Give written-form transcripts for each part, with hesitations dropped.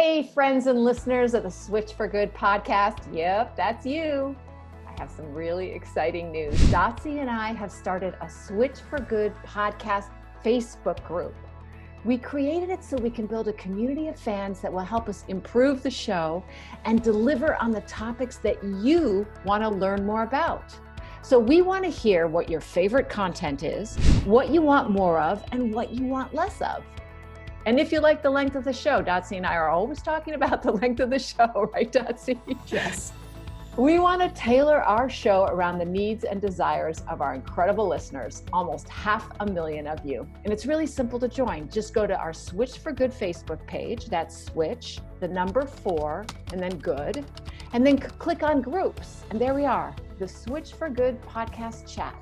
Hey, friends and listeners of the Switch for Good podcast. Yep, that's you. I have some really exciting news. Dotsie and I have started a Switch for Good podcast Facebook group. We created it so we can build a community of fans that will help us improve the show and deliver on the topics that you want to learn more about. So we want to hear what your favorite content is, what you want more of, and what you want less of. And if you like the length of the show, Dotsie and I are always talking about the length of the show, right, Dotsie? Yes. We want to tailor our show around the needs and desires of our incredible listeners, almost 500,000 of you. And it's really simple to join. Just go to our Switch for Good Facebook page. That's Switch, the number 4, and then Good. And then click on groups. And there we are, the Switch for Good podcast chat.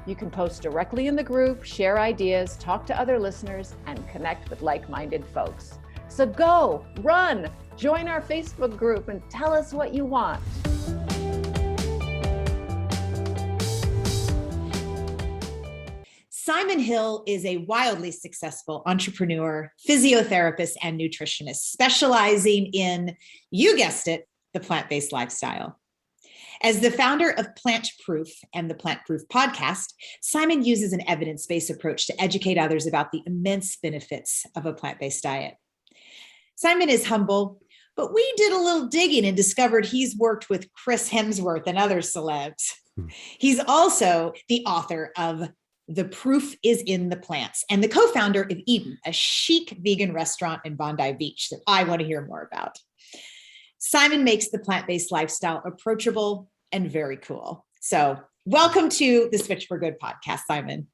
You can post directly in the group, share ideas, talk to other listeners, and connect with like-minded folks. So go, run, join our Facebook group and tell us what you want. Simon Hill is a wildly successful entrepreneur, physiotherapist, and nutritionist, specializing in, you guessed it, the plant-based lifestyle. As the founder of Plant Proof and the Plant Proof podcast, Simon uses an evidence-based approach to educate others about the immense benefits of a plant-based diet. Simon is humble, but we did a little digging and discovered he's worked with Chris Hemsworth and other celebs. He's also the author of The Proof is in the Plants and the co-founder of Eden, a chic vegan restaurant in Bondi Beach that I want to hear more about. Simon makes the plant-based lifestyle approachable and very cool. So welcome to the Switch for Good podcast, Simon.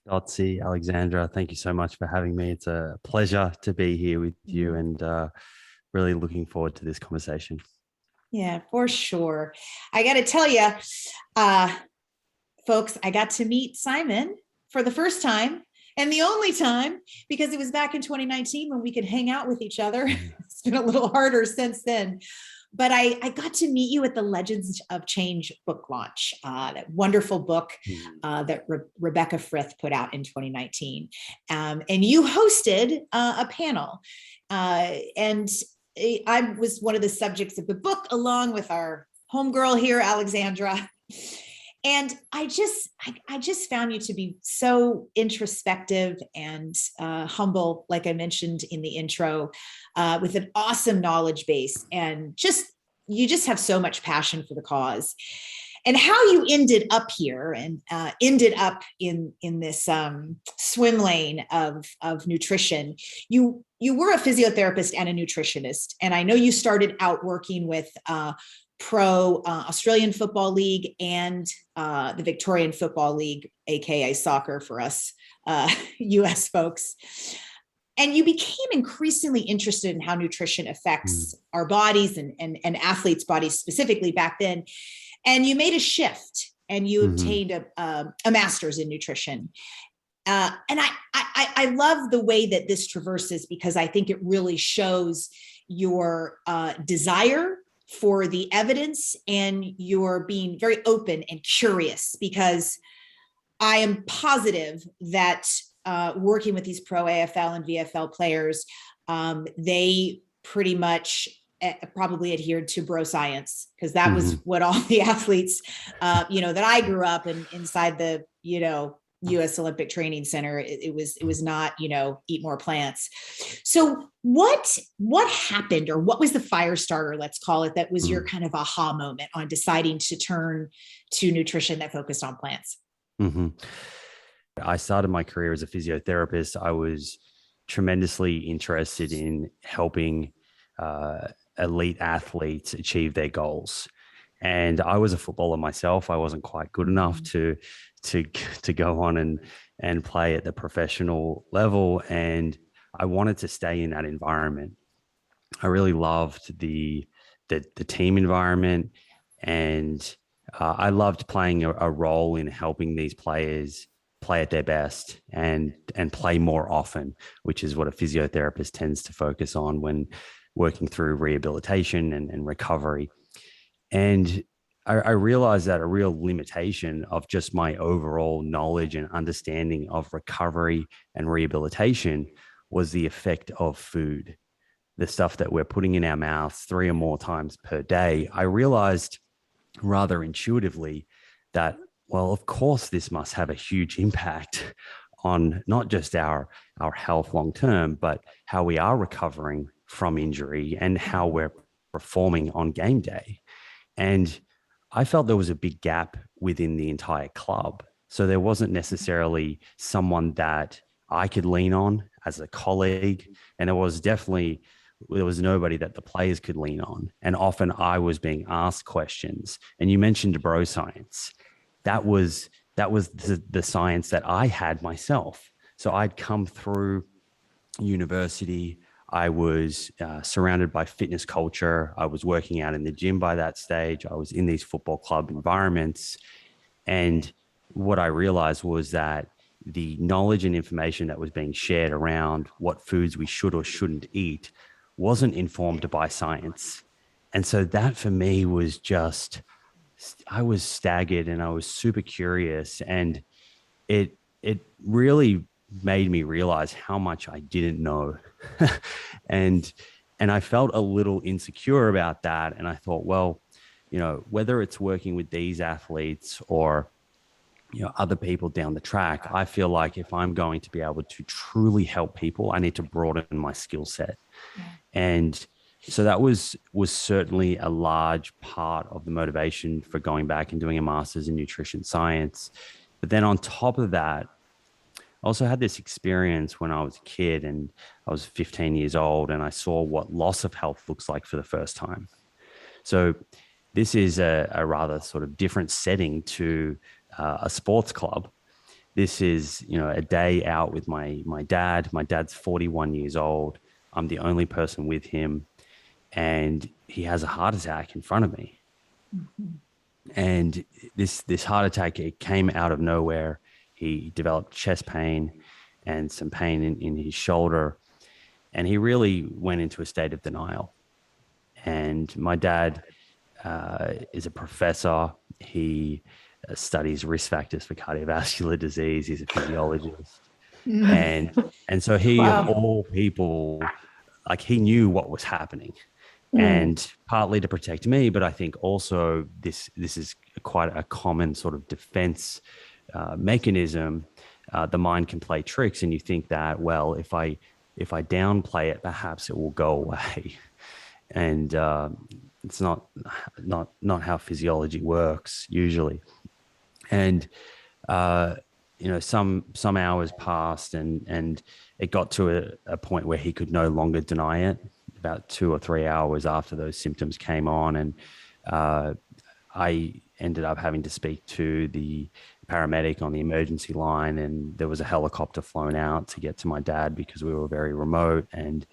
Dotsie, Alexandra, thank you so much for having me. It's a pleasure to be here with you and really looking forward to this conversation. Yeah, for sure. I got to tell you, folks, I got to meet Simon for the first time and the only time, because it was back in 2019 when we could hang out with each other. It's been a little harder since then. But I got to meet you at the Legends of Change book launch, that wonderful book that Rebecca Frith put out in 2019. And you hosted a panel. And I was one of the subjects of the book, along with our homegirl here, Alexandra. And I just found you to be so introspective and humble, like I mentioned in the intro, with an awesome knowledge base, and you just have so much passion for the cause. And how you ended up here and ended up in this swim lane of nutrition. You were a physiotherapist and a nutritionist, and I know you started out working with Pro Australian Football League and the Victorian Football League, aka soccer for us US folks. And you became increasingly interested in how nutrition affects our bodies and athletes' bodies specifically back then. And you made a shift and you obtained a master's in nutrition. And I love the way that this traverses, because I think it really shows your desire for the evidence, and you're being very open and curious, because I am positive that working with these pro AFL and VFL players, they pretty much probably adhered to bro science, because that was what all the athletes, that I grew up inside the, U.S. Olympic Training Center. It was not, eat more plants. So what happened, or what was the fire starter, let's call it, that was your kind of aha moment on deciding to turn to nutrition that focused on plants? I started my career as a physiotherapist. I was tremendously interested in helping elite athletes achieve their goals. And I was a footballer myself. I wasn't quite good enough to go on and play at the professional level. And I wanted to stay in that environment. I really loved the team environment, and I loved playing a role in helping these players play at their best and play more often, which is what a physiotherapist tends to focus on when working through rehabilitation and recovery. And I realized that a real limitation of just my overall knowledge and understanding of recovery and rehabilitation was the effect of food. the stuff that we're putting in our mouths 3 or more times per day, I realized rather intuitively that, well, of course, this must have a huge impact on not just our health long term, but how we are recovering from injury and how we're performing on game day. And I felt there was a big gap within the entire club. So there wasn't necessarily someone that I could lean on as a colleague. And there was nobody that the players could lean on. And often I was being asked questions. And you mentioned bro science. That was the science that I had myself. So I'd come through university. I was surrounded by fitness culture. I was working out in the gym by that stage. I was in these football club environments. And what I realized was that the knowledge and information that was being shared around what foods we should or shouldn't eat wasn't informed by science. And so that for me was just, I was staggered and I was super curious. And it really made me realize how much I didn't know. and I felt a little insecure about that. And I thought, well, whether it's working with these athletes or other people down the track, I feel like if I'm going to be able to truly help people, I need to broaden my skill set. Yeah. And so that was certainly a large part of the motivation for going back and doing a master's in nutrition science. But then on top of that, I also had this experience when I was a kid and I was 15 years old and I saw what loss of health looks like for the first time. So this is a rather sort of different setting to a sports club. This is, a day out with my dad. My dad's 41 years old. I'm the only person with him. And he has a heart attack in front of me. Mm-hmm. And this heart attack, it came out of nowhere. He developed chest pain and some pain in his shoulder. And he really went into a state of denial. And my dad is a professor. He studies risk factors for cardiovascular disease. He's a physiologist. And so he, wow, of all people, like he knew what was happening. And partly to protect me, but I think also this is quite a common sort of defense mechanism. The mind can play tricks, and you think that, well, if I downplay it, perhaps it will go away. And it's not how physiology works usually. And some hours passed, and it got to a point where he could no longer deny it. About 2 or 3 hours after those symptoms came on, and I ended up having to speak to the paramedic on the emergency line, and there was a helicopter flown out to get to my dad because we were very remote. And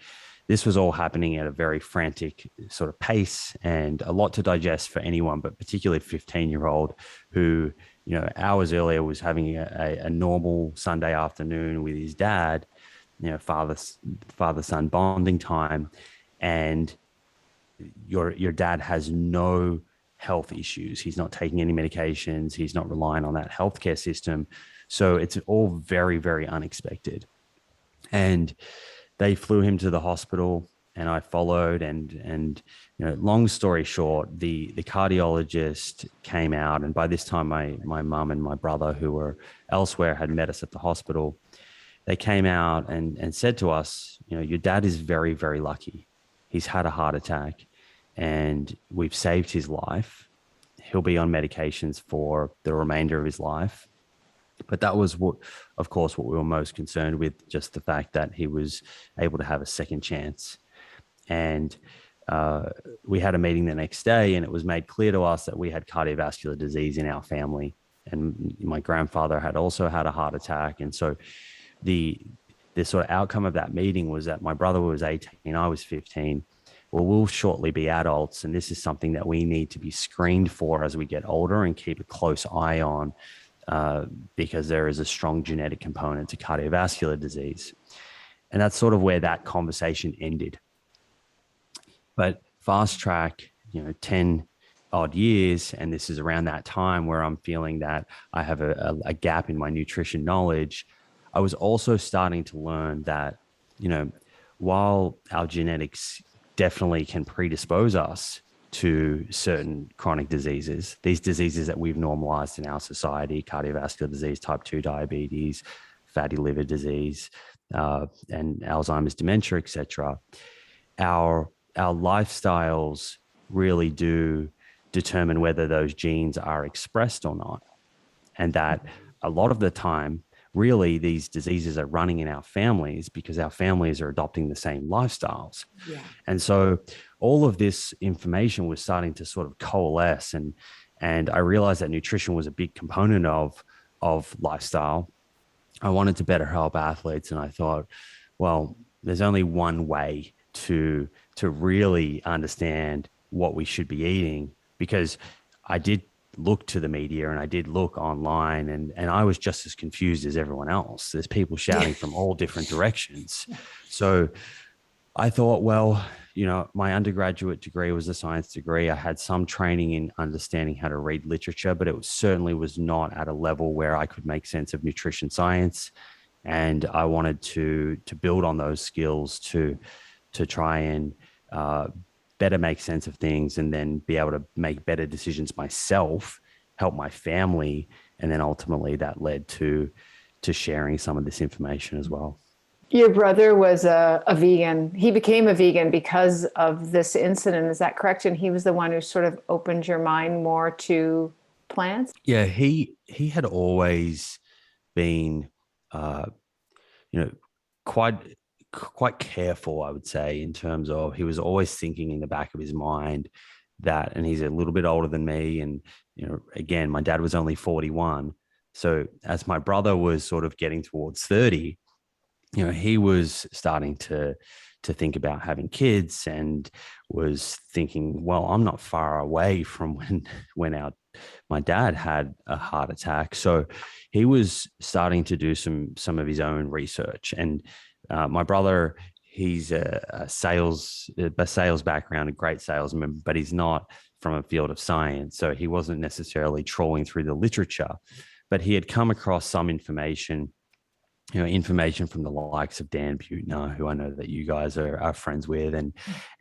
this was all happening at a very frantic sort of pace and a lot to digest for anyone, but particularly a 15-year-old who, hours earlier was having a normal Sunday afternoon with his dad, father-son bonding time. And your dad has no health issues. He's not taking any medications. He's not relying on that healthcare system. So it's all very, very unexpected. And they flew him to the hospital, and I followed. And long story short, the cardiologist came out, and by this time my mum and my brother, who were elsewhere, had met us at the hospital. They came out and said to us, your dad is very, very lucky. He's had a heart attack and we've saved his life. He'll be on medications for the remainder of his life. But that was of course, what we were most concerned with, just the fact that he was able to have a second chance. And we had a meeting the next day, and it was made clear to us that we had cardiovascular disease in our family. And my grandfather had also had a heart attack. And so the sort of outcome of that meeting was that my brother was 18, I was 15. Well, we'll shortly be adults, and this is something that we need to be screened for as we get older and keep a close eye on, because there is a strong genetic component to cardiovascular disease. And that's sort of where that conversation ended. But fast track, 10 odd years, and this is around that time where I'm feeling that I have a gap in my nutrition knowledge. I was also starting to learn that, while our genetics definitely can predispose us to certain chronic diseases, these diseases that we've normalized in our society, cardiovascular disease, type 2 diabetes, fatty liver disease, and Alzheimer's, dementia, etc., our lifestyles really do determine whether those genes are expressed or not. And that a lot of the time, really, these diseases are running in our families because our families are adopting the same lifestyles. Yeah. And so all of this information was starting to sort of coalesce. And I realized that nutrition was a big component of lifestyle. I wanted to better help athletes. And I thought, well, there's only one way to really understand what we should be eating, because I did look to the media and I did look online, and I was just as confused as everyone else. There's people shouting from all different directions. So I thought, well, my undergraduate degree was a science degree. I had some training in understanding how to read literature, but it certainly was not at a level where I could make sense of nutrition science. And I wanted to build on those skills to try and better make sense of things, and then be able to make better decisions myself, help my family. And then ultimately that led to sharing some of this information as well. Your brother was a vegan. He became a vegan because of this incident. Is that correct? And he was the one who sort of opened your mind more to plants? Yeah, he had always been, quite careful, I would say, in terms of, he was always thinking in the back of his mind that, and he's a little bit older than me. And, again, my dad was only 41. So as my brother was sort of getting towards 30, he was starting to think about having kids, and was thinking, well, I'm not far away from when my dad had a heart attack. So he was starting to do some of his own research. And my brother, he's a sales background, a great salesman, but he's not from a field of science. So he wasn't necessarily trawling through the literature, but he had come across some information from the likes of Dan Buettner, who I know that you guys are friends with.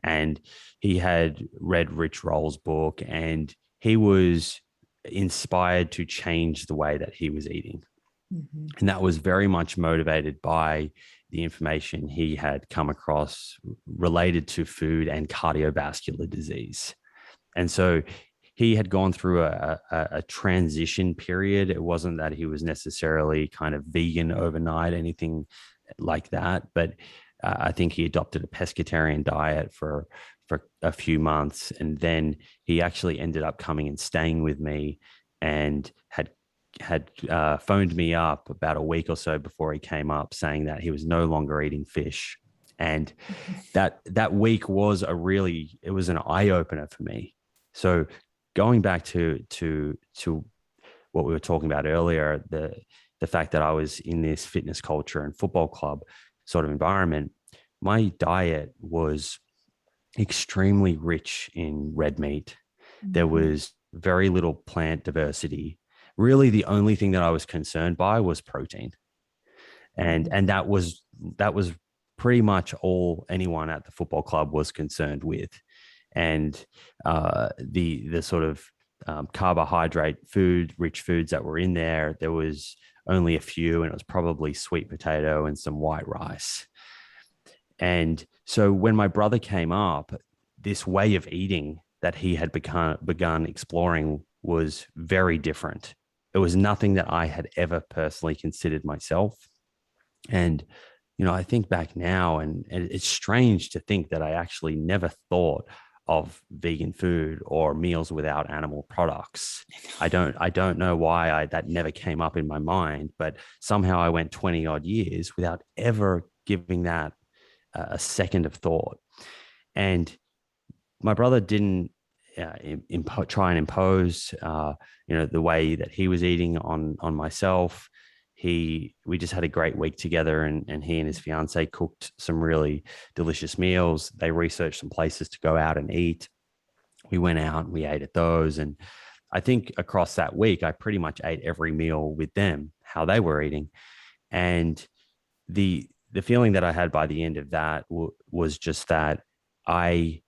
And he had read Rich Roll's book, and he was inspired to change the way that he was eating. Mm-hmm. And that was very much motivated by the information he had come across related to food and cardiovascular disease. And so he had gone through a transition period. It wasn't that he was necessarily kind of vegan overnight, anything like that. But I think he adopted a pescatarian diet for a few months. And then he actually ended up coming and staying with me, and had phoned me up about a week or so before he came up, saying that he was no longer eating fish. And that week was it was an eye opener for me. So going back to what we were talking about earlier, the fact that I was in this fitness culture and football club sort of environment, my diet was extremely rich in red meat. Mm-hmm. There was very little plant diversity. Really, the only thing that I was concerned by was protein. And that was pretty much all anyone at the football club was concerned with. And the sort of carbohydrate rich foods that were in there was only a few, and it was probably sweet potato and some white rice. And so when my brother came up, this way of eating that he had begun exploring was very different. It was nothing that I had ever personally considered myself. And, I think back now, and it's strange to think that I actually never thought of vegan food or meals without animal products. I don't know why that never came up in my mind, but somehow I went 20 odd years without ever giving that a second of thought. And my brother didn't try and impose, the way that he was eating on myself. We just had a great week together, and he and his fiance cooked some really delicious meals. They researched some places to go out and eat. We went out and we ate at those. And I think across that week, I pretty much ate every meal with them, how they were eating. And the the feeling that I had by the end of that was just that I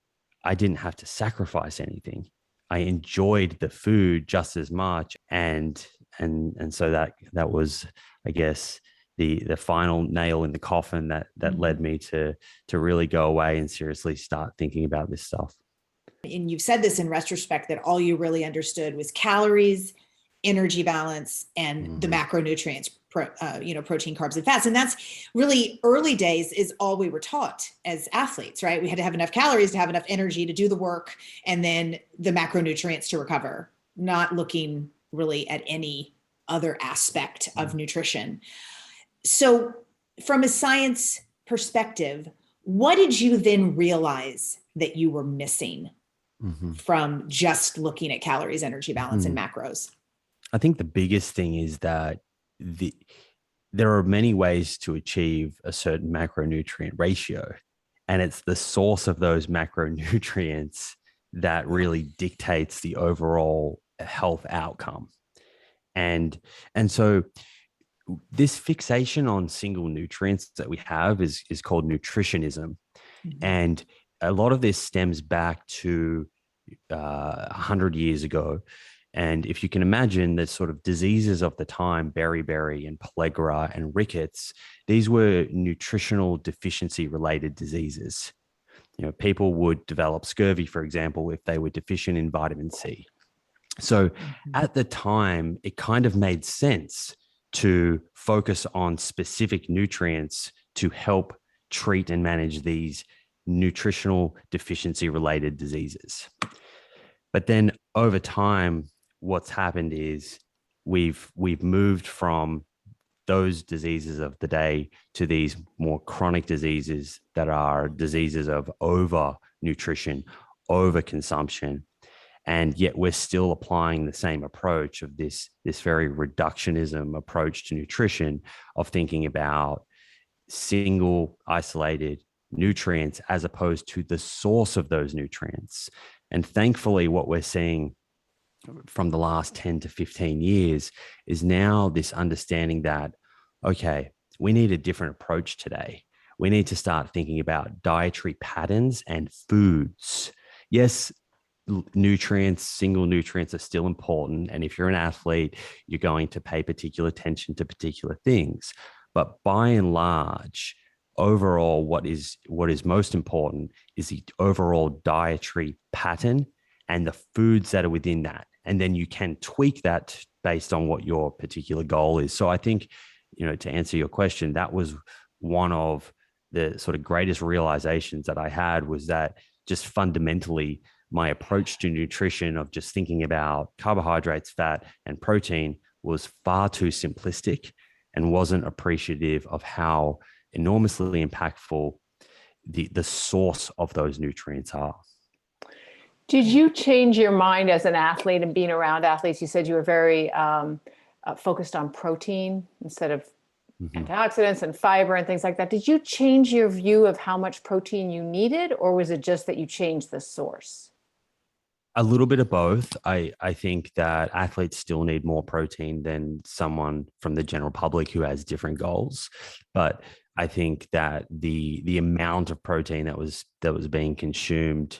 didn't have to sacrifice anything. I enjoyed the food just as much, and so that was, I guess, the final nail in the coffin that led me to really go away and seriously start thinking about this stuff. And you've said this in retrospect, that all you really understood was calories, energy balance, and the macronutrients, protein, carbs, and fats. And that's really, early days is all we were taught as athletes, right? We had to have enough calories to have enough energy to do the work, and then the macronutrients to recover, not looking really at any other aspect of nutrition. So from a science perspective, what did you then realize that you were missing from just looking at calories, energy balance, and macros? I think the biggest thing is that there are many ways to achieve a certain macronutrient ratio, and it's the source of those macronutrients that really dictates the overall health outcome. And so this fixation on single nutrients that we have is called nutritionism. And a lot of this stems back to 100 years ago. And if you can imagine the sort of diseases of the time, beriberi and pellagra and rickets, these were nutritional deficiency related diseases. People would develop scurvy, for example, if they were deficient in vitamin C. So at the time, it kind of made sense to focus on specific nutrients to help treat and manage these nutritional deficiency related diseases. But then over time, what's happened is we've moved from those diseases of the day to these more chronic diseases that are diseases of overnutrition, overconsumption. And yet we're still applying the same approach of this very reductionism approach to nutrition, of thinking about single isolated nutrients as opposed to the source of those nutrients. And thankfully, what we're seeing from the last 10 to 15 years is now this understanding that, okay, we need a different approach today. We need to start thinking about dietary patterns and foods. Yes, nutrients, single nutrients are still important. And if you're an athlete, you're going to pay particular attention to particular things. But by and large, overall, what is most important is the overall dietary pattern and the foods that are within that. And then you can tweak that based on what your particular goal is. So I think, to answer your question, that was one of the sort of greatest realizations that I had, was that just fundamentally my approach to nutrition of just thinking about carbohydrates, fat, and protein was far too simplistic and wasn't appreciative of how enormously impactful the source of those nutrients are. Did you change your mind as an athlete and being around athletes? You said you were very focused on protein instead of antioxidants and fiber and things like that. Did you change your view of how much protein you needed, or was it just that you changed the source? A little bit of both. I think that athletes still need more protein than someone from the general public who has different goals. But I think that the amount of protein that was being consumed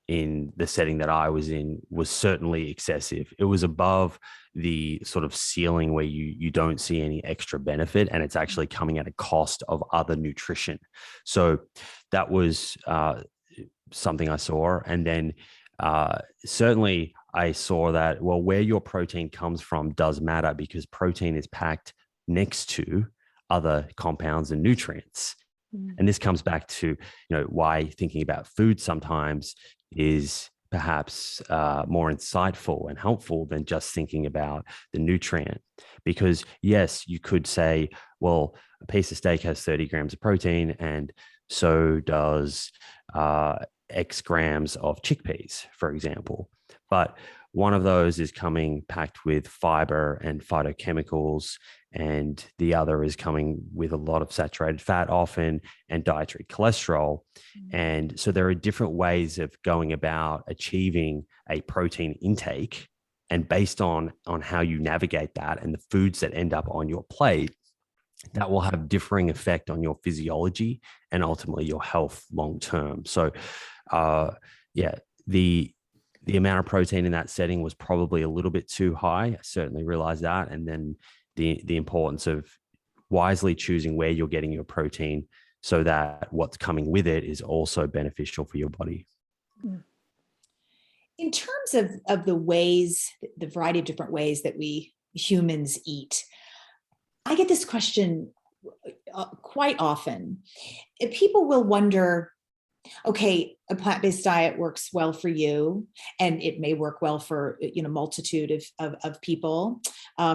in the setting that I was in was certainly excessive. It was above the sort of ceiling where you don't see any extra benefit, and it's actually coming at a cost of other nutrition. So that was something I saw. And then certainly I saw that, well, where your protein comes from does matter, because protein is packed next to other compounds and nutrients. And this comes back to, why thinking about food sometimes is perhaps more insightful and helpful than just thinking about the nutrient. Because yes, you could say, well, a piece of steak has 30 grams of protein, and so does X grams of chickpeas, for example. But one of those is coming packed with fiber and phytochemicals, and the other is coming with a lot of saturated fat often and dietary cholesterol. And so there are different ways of going about achieving a protein intake. And based on how you navigate that and the foods that end up on your plate, that will have differing effect on your physiology and ultimately your health long term. So, yeah, the amount of protein in that setting was probably a little bit too high. I certainly realized that. And then the importance of wisely choosing where you're getting your protein so that what's coming with it is also beneficial for your body. In terms of the ways, the variety of different ways that we humans eat, I get this question quite often. People will wonder, okay, a plant-based diet works well for you, and it may work well for multitude of people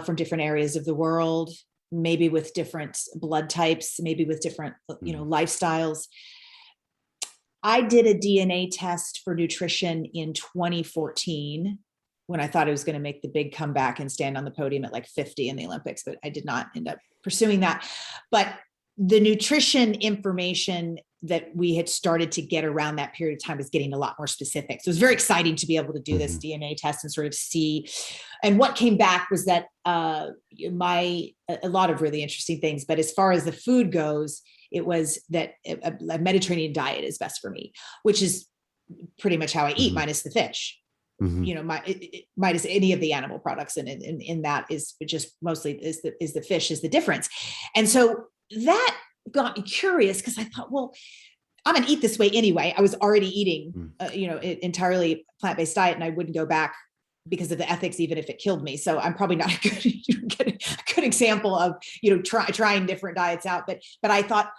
from different areas of the world, maybe with different blood types, maybe with different lifestyles. I did a DNA test for nutrition in 2014 when I thought I was going to make the big comeback and stand on the podium at like 50 in the Olympics, but I did not end up pursuing that. But the nutrition information that we had started to get around that period of time was getting a lot more specific. So it was very exciting to be able to do this DNA test and sort of see. And what came back was that a lot of really interesting things, but as far as the food goes, it was that a Mediterranean diet is best for me, which is pretty much how I eat, minus the fish. Minus any of the animal products, and in that is just mostly is the fish is the difference. And so that got me curious, because I thought, well, I'm going to eat this way anyway. I was already eating, entirely plant-based diet, and I wouldn't go back because of the ethics, even if it killed me. So I'm probably not a good example of, trying different diets out. But I thought,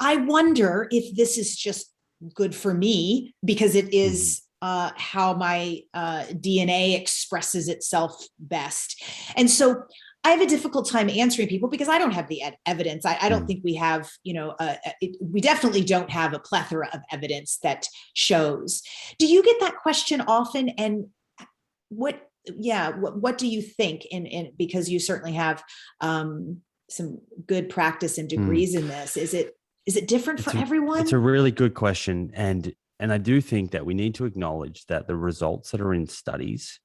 I wonder if this is just good for me, because it is how my DNA expresses itself best. And so I have a difficult time answering people because I don't have the evidence. I don't think we have, we definitely don't have a plethora of evidence that shows. Do you get that question often? And what do you think? And because you certainly have some good practice and degrees in this, is it different for everyone? It's a really good question. And I do think that we need to acknowledge that the results that are in studies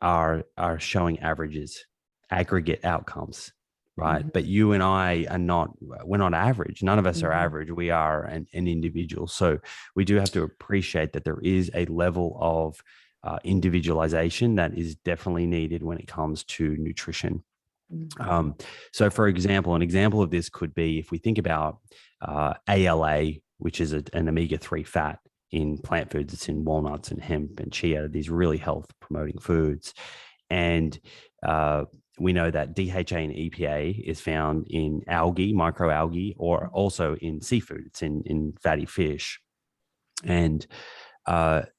are showing averages, aggregate outcomes, right? But you and I we're not average. None of us are average. We are an individual. So we do have to appreciate that there is a level of individualization that is definitely needed when it comes to nutrition. So for example, an example of this could be if we think about ALA, which is an omega-3 fat in plant foods. It's in walnuts and hemp and chia, these really health promoting foods. And we know that DHA and EPA is found in algae, microalgae, or also in seafood. It's in fatty fish. And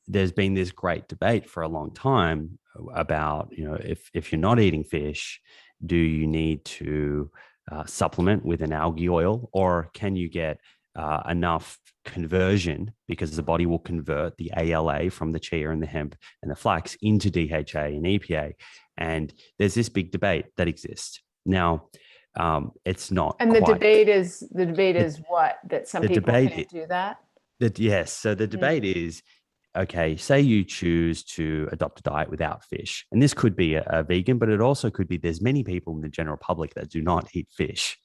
there's been this great debate for a long time about, if you're not eating fish, do you need to supplement with an algae oil, or can you get enough conversion, because the body will convert the ALA from the chia and the hemp and the flax into DHA and EPA. And there's this big debate that exists now. It's not. And the debate is what? That some people can't do that? Yes. So the debate is, okay, say you choose to adopt a diet without fish. And this could be a vegan, but it also could be there's many people in the general public that do not eat fish,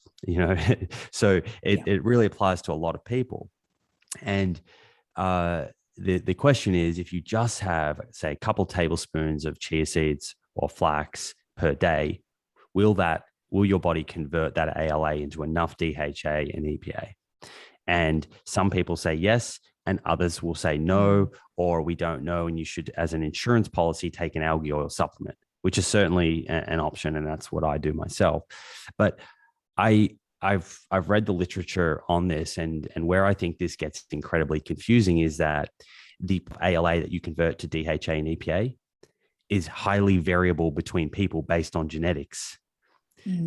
so it really applies to a lot of people. And the question is, if you just have, say, a couple tablespoons of chia seeds or flax per day, will your body convert that ALA into enough DHA and EPA? And some people say yes, and others will say no, or we don't know, and you should, as an insurance policy, take an algae oil supplement, which is certainly an option, and that's what I do myself. But I've read the literature on this, and where I think this gets incredibly confusing is that the ALA that you convert to DHA and EPA is highly variable between people based on genetics.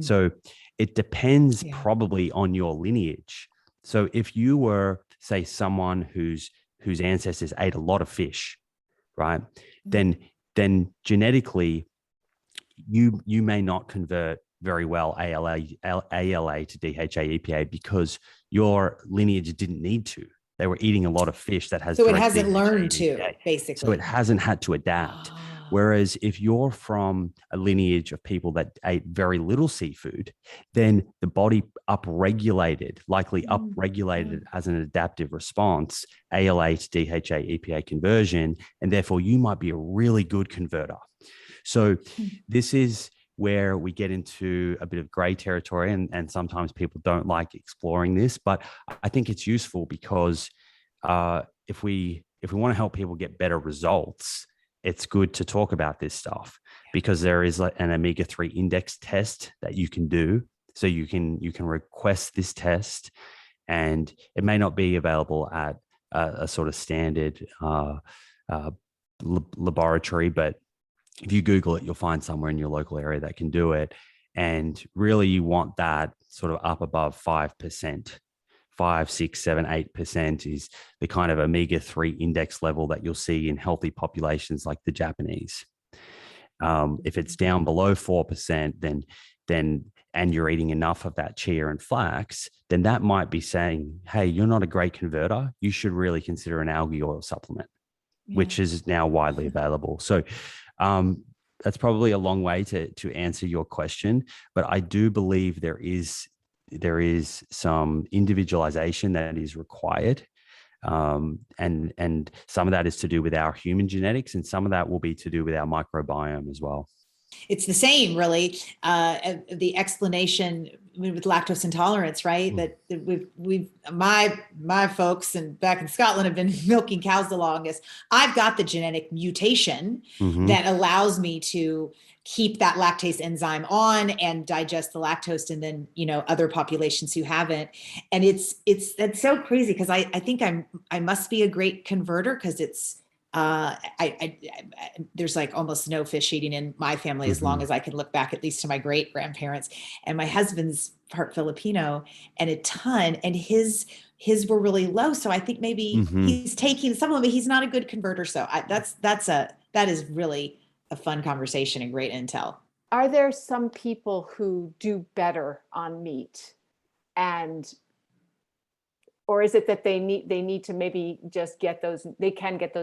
So it depends probably on your lineage. So if you were, say, someone whose ancestors ate a lot of fish, right, then genetically you may not convert very well ALA to DHA EPA because your lineage didn't need to. They were eating a lot of fish that has. So it hasn't learned to, basically. So it hasn't had to adapt. Whereas if you're from a lineage of people that ate very little seafood, then the body likely upregulated as an adaptive response, ALA to DHA EPA conversion, and therefore you might be a really good converter. So this is where we get into a bit of gray territory, and sometimes people don't like exploring this, but I think it's useful because if we want to help people get better results, it's good to talk about this stuff, because there is an omega-3 index test that you can do. So you can request this test, and it may not be available at a sort of standard laboratory, but if you Google it, you'll find somewhere in your local area that can do it. And really, you want that sort of up above 5%. 5, 6, 7, 8% is the kind of omega-3 index level that you'll see in healthy populations like the Japanese. If it's down below 4%, then and you're eating enough of that chia and flax, then that might be saying, hey, you're not a great converter. You should really consider an algae oil supplement, which is now widely available. So that's probably a long way to answer your question, but I do believe there is some individualization that is required. And some of that is to do with our human genetics, and some of that will be to do with our microbiome as well. It's the same, really. The explanation with lactose intolerance, right? That my folks and back in Scotland have been milking cows the longest. I've got the genetic mutation that allows me to keep that lactase enzyme on and digest the lactose, and then, other populations who haven't. And that's so crazy, because I think I must be a great converter, because it's there's like almost no fish eating in my family as long as I can look back, at least to my great grandparents. And my husband's part Filipino, and a ton, and his were really low. So I think maybe he's taking some of it. He's not a good converter. So that is really a fun conversation and great intel. Are there some people who do better on meat, or is it that they need to maybe just get those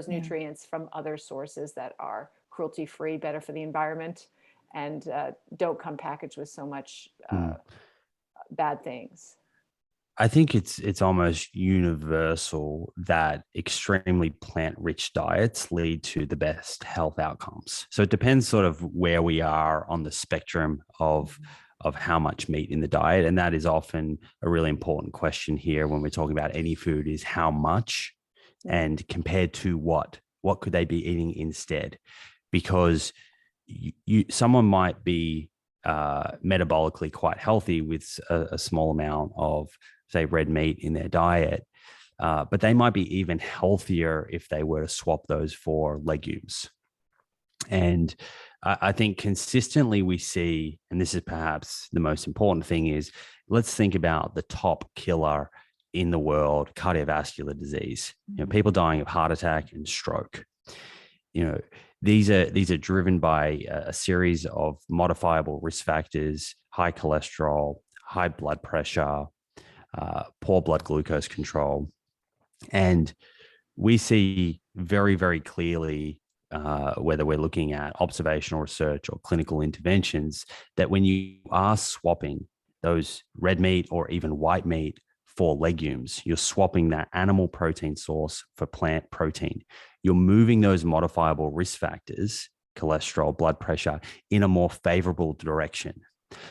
nutrients from other sources that are cruelty-free, better for the environment, and don't come packaged with so much bad things? I think it's almost universal that extremely plant-rich diets lead to the best health outcomes. So it depends sort of where we are on the spectrum of how much meat in the diet. And that is often a really important question here when we're talking about any food, is how much and compared to what could they be eating instead? Because someone might be metabolically quite healthy with a small amount of, say, red meat in their diet, but they might be even healthier if they were to swap those for legumes. And I think consistently we see, and this is perhaps the most important thing, is let's think about the top killer in the world, cardiovascular disease. People dying of heart attack and stroke. These are driven by a series of modifiable risk factors: high cholesterol, high blood pressure, poor blood glucose control. And we see very, very clearly, whether we're looking at observational research or clinical interventions, that when you are swapping those red meat or even white meat for legumes, you're swapping that animal protein source for plant protein. You're moving those modifiable risk factors, cholesterol, blood pressure, in a more favorable direction.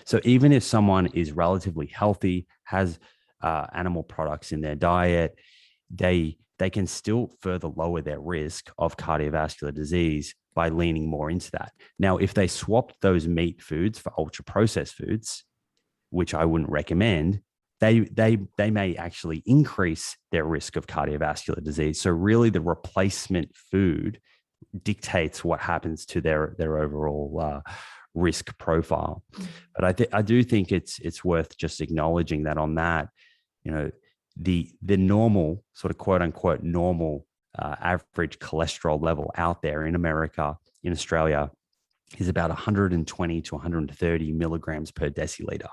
So even if someone is relatively healthy, has animal products in their diet, they can still further lower their risk of cardiovascular disease by leaning more into that. Now, if they swapped those meat foods for ultra processed foods, which I wouldn't recommend, they may actually increase their risk of cardiovascular disease. So really the replacement food dictates what happens to their overall risk profile. But I do think it's worth just acknowledging that on that, the normal sort of quote unquote normal average cholesterol level out there in America, in Australia, is about 120 to 130 milligrams per deciliter.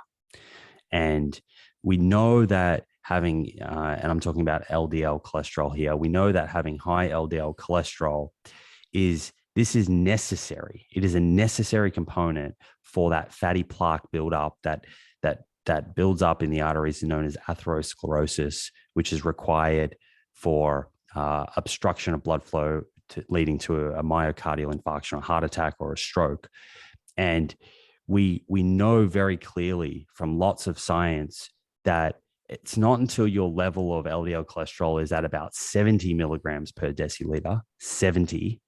And we know that having, and I'm talking about LDL cholesterol here, we know that having high LDL cholesterol is This is necessary. It is a necessary component for that fatty plaque buildup that builds up in the arteries, known as atherosclerosis, which is required for obstruction of blood flow leading to a myocardial infarction, or a heart attack, or a stroke. And we know very clearly from lots of science that it's not until your level of LDL cholesterol is at about 70 milligrams per deciliter, 70,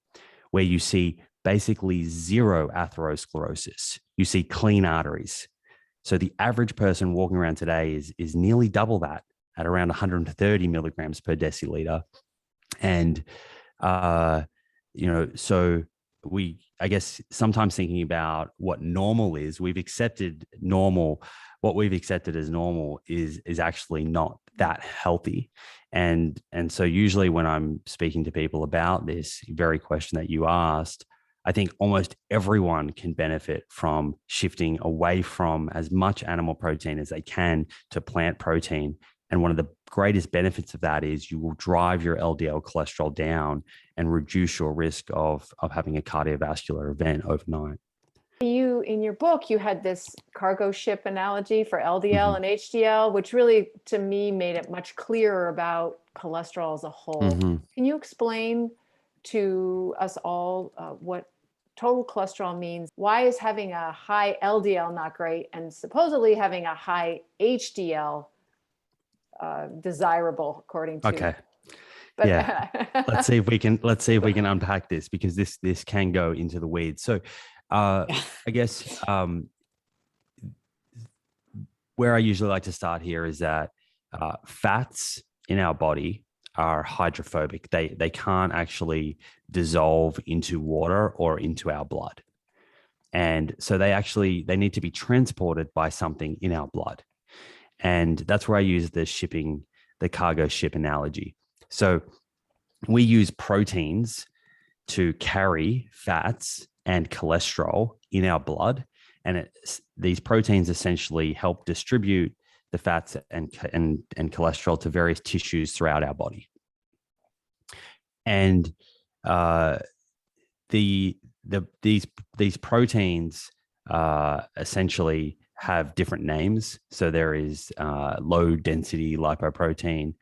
where you see basically zero atherosclerosis. You see clean arteries. So the average person walking around today is nearly double that, at around 130 milligrams per deciliter. And, so I guess sometimes thinking about what normal is, we've accepted normal. What we've accepted as normal is actually not that healthy. And so usually when I'm speaking to people about this very question that you asked, I think almost everyone can benefit from shifting away from as much animal protein as they can to plant protein. And one of the greatest benefits of that is you will drive your LDL cholesterol down and reduce your risk of having a cardiovascular event overnight. You, in your book, you had this cargo ship analogy for LDL and HDL, which really, to me, made it much clearer about cholesterol as a whole. Can you explain to us all what total cholesterol means? Why is having a high LDL not great, and supposedly having a high HDL desirable, according to? Okay. But yeah. let's see if we can unpack this, because this can go into the weeds. So I guess where I usually like to start here is that fats in our body are hydrophobic. They can't actually dissolve into water or into our blood. And so they need to be transported by something in our blood. And that's where I use the cargo ship analogy. So we use proteins to carry fats and cholesterol in our blood. And these proteins essentially help distribute the fats and cholesterol to various tissues throughout our body. And these proteins essentially have different names. So there is low density lipoprotein,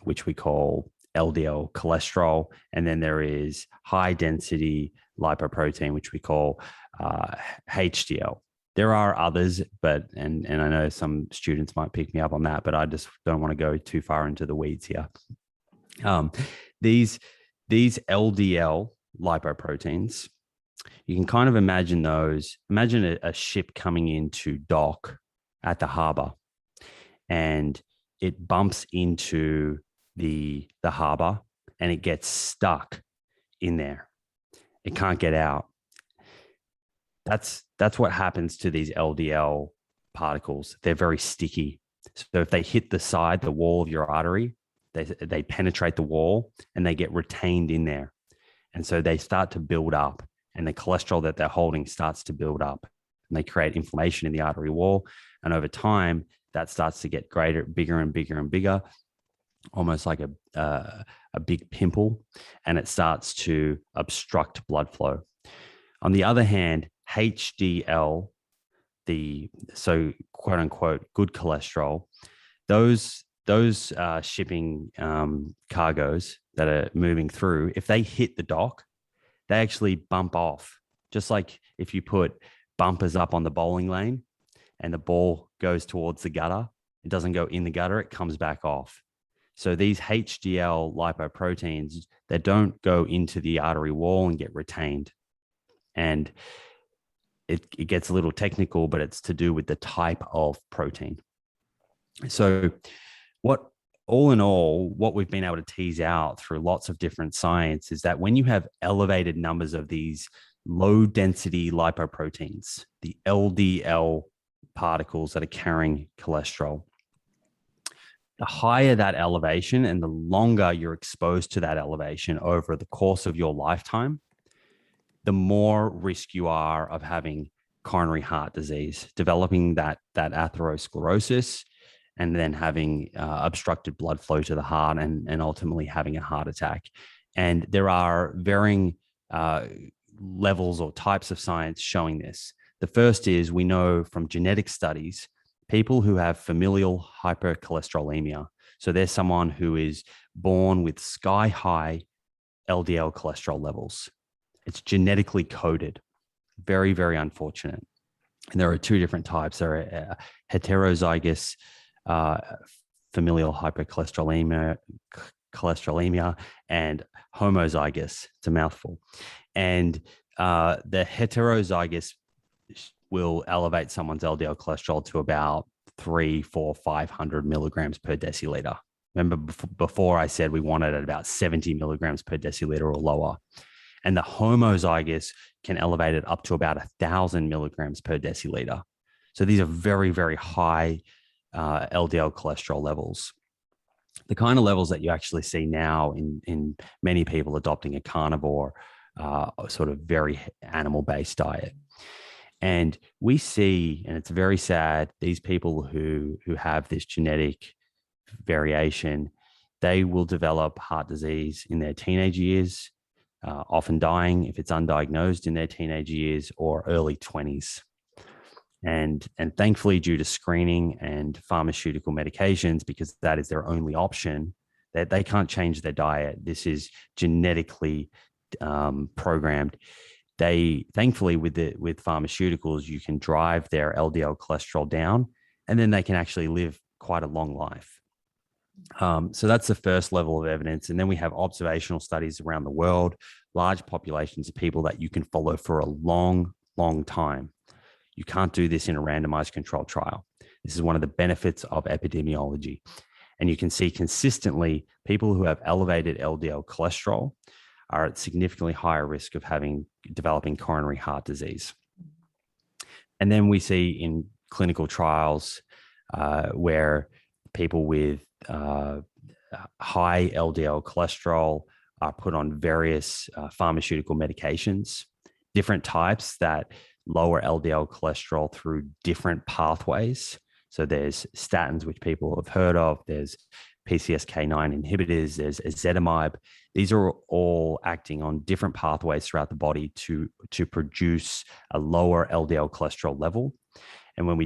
which we call LDL cholesterol. And then there is high density lipoprotein, which we call HDL. There are others, and I know some students might pick me up on that, but I just don't want to go too far into the weeds here. These LDL lipoproteins, you can kind of imagine a ship coming into dock at the harbor, and it bumps into the harbor and it gets stuck in there. It can't get out. That's what happens to these LDL particles. They're very sticky. So if they hit the wall of your artery, they penetrate the wall and they get retained in there. And so they start to build up, and the cholesterol that they're holding starts to build up, and they create inflammation in the artery wall. And over time, that starts to get bigger and bigger and bigger, almost like a big pimple, and it starts to obstruct blood flow. On the other hand, HDL, so quote unquote good cholesterol, those shipping cargoes that are moving through, if they hit the dock, they actually bump off. Just like if you put bumpers up on the bowling lane and the ball goes towards the gutter, it doesn't go in the gutter, it comes back off. So these HDL lipoproteins, they don't go into the artery wall and get retained. And it gets a little technical, but it's to do with the type of protein. So all in all, what we've been able to tease out through lots of different science is that when you have elevated numbers of these low density lipoproteins, the LDL particles that are carrying cholesterol, the higher that elevation and the longer you're exposed to that elevation over the course of your lifetime, the more risk you are of having coronary heart disease, developing that atherosclerosis, and then having obstructed blood flow to the heart, and ultimately having a heart attack. And there are varying levels or types of science showing this. The first is, we know from genetic studies, people who have familial hypercholesterolemia. So there's someone who is born with sky high LDL cholesterol levels. It's genetically coded. Very, very unfortunate. And there are two different types. There are heterozygous familial hypercholesterolemia and homozygous. It's a mouthful. And the heterozygous will elevate someone's LDL cholesterol to about 300, 400, 500 milligrams per deciliter. Remember before I said we wanted at about 70 milligrams per deciliter or lower. And the homozygous can elevate it up to about 1,000 milligrams per deciliter. So these are very, very high LDL cholesterol levels. The kind of levels that you actually see now in many people adopting a carnivore, sort of very animal-based diet. And we see, and it's very sad, these people who have this genetic variation, they will develop heart disease in their teenage years, often dying if it's undiagnosed in their teenage years or early 20s. And thankfully, due to screening and pharmaceutical medications, because that is their only option, that they can't change their diet. This is genetically programmed. They thankfully with pharmaceuticals, you can drive their LDL cholesterol down, and then they can actually live quite a long life. So that's the first level of evidence. And then we have observational studies around the world, large populations of people that you can follow for a long, long time. You can't do this in a randomized controlled trial. This is one of the benefits of epidemiology. And you can see consistently people who have elevated LDL cholesterol are at significantly higher risk of developing coronary heart disease. And then we see in clinical trials where people with high LDL cholesterol are put on various pharmaceutical medications, different types that lower LDL cholesterol through different pathways. So there's statins, which people have heard of. There's PCSK9 inhibitors. There's ezetimibe. These are all acting on different pathways throughout the body to produce a lower LDL cholesterol level. And when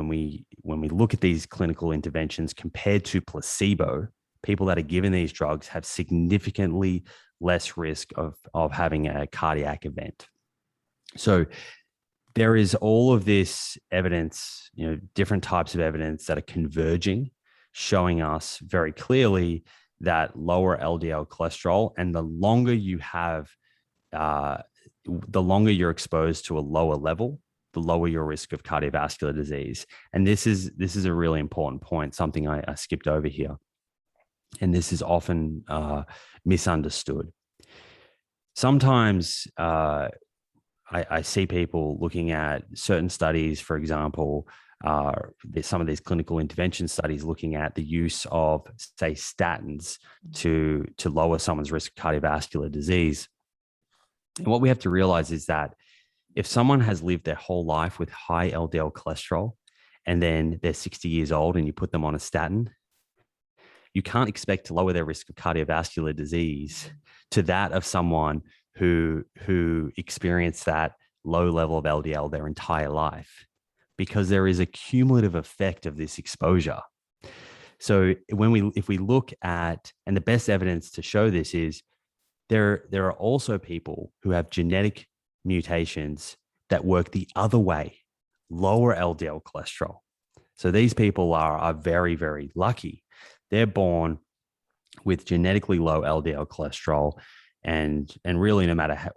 we look at these clinical interventions compared to placebo, people that are given these drugs have significantly less risk of having a cardiac event. So there is all of this evidence, different types of evidence that are converging, showing us very clearly that lower LDL cholesterol, and the longer you have, the longer you're exposed to a lower level, the lower your risk of cardiovascular disease. And this is a really important point, something I skipped over here. And this is often misunderstood. Sometimes I see people looking at certain studies, for example, some of these clinical intervention studies looking at the use of, say, statins to lower someone's risk of cardiovascular disease. And what we have to realize is that if someone has lived their whole life with high LDL cholesterol and then they're 60 years old and you put them on a statin, you can't expect to lower their risk of cardiovascular disease to that of someone who experienced that low level of LDL their entire life, because there is a cumulative effect of this exposure. So if we look at, and the best evidence to show this is there are also people who have genetic mutations that work the other way, lower LDL cholesterol. So these people are very, very lucky. They're born with genetically low LDL cholesterol, and really no matter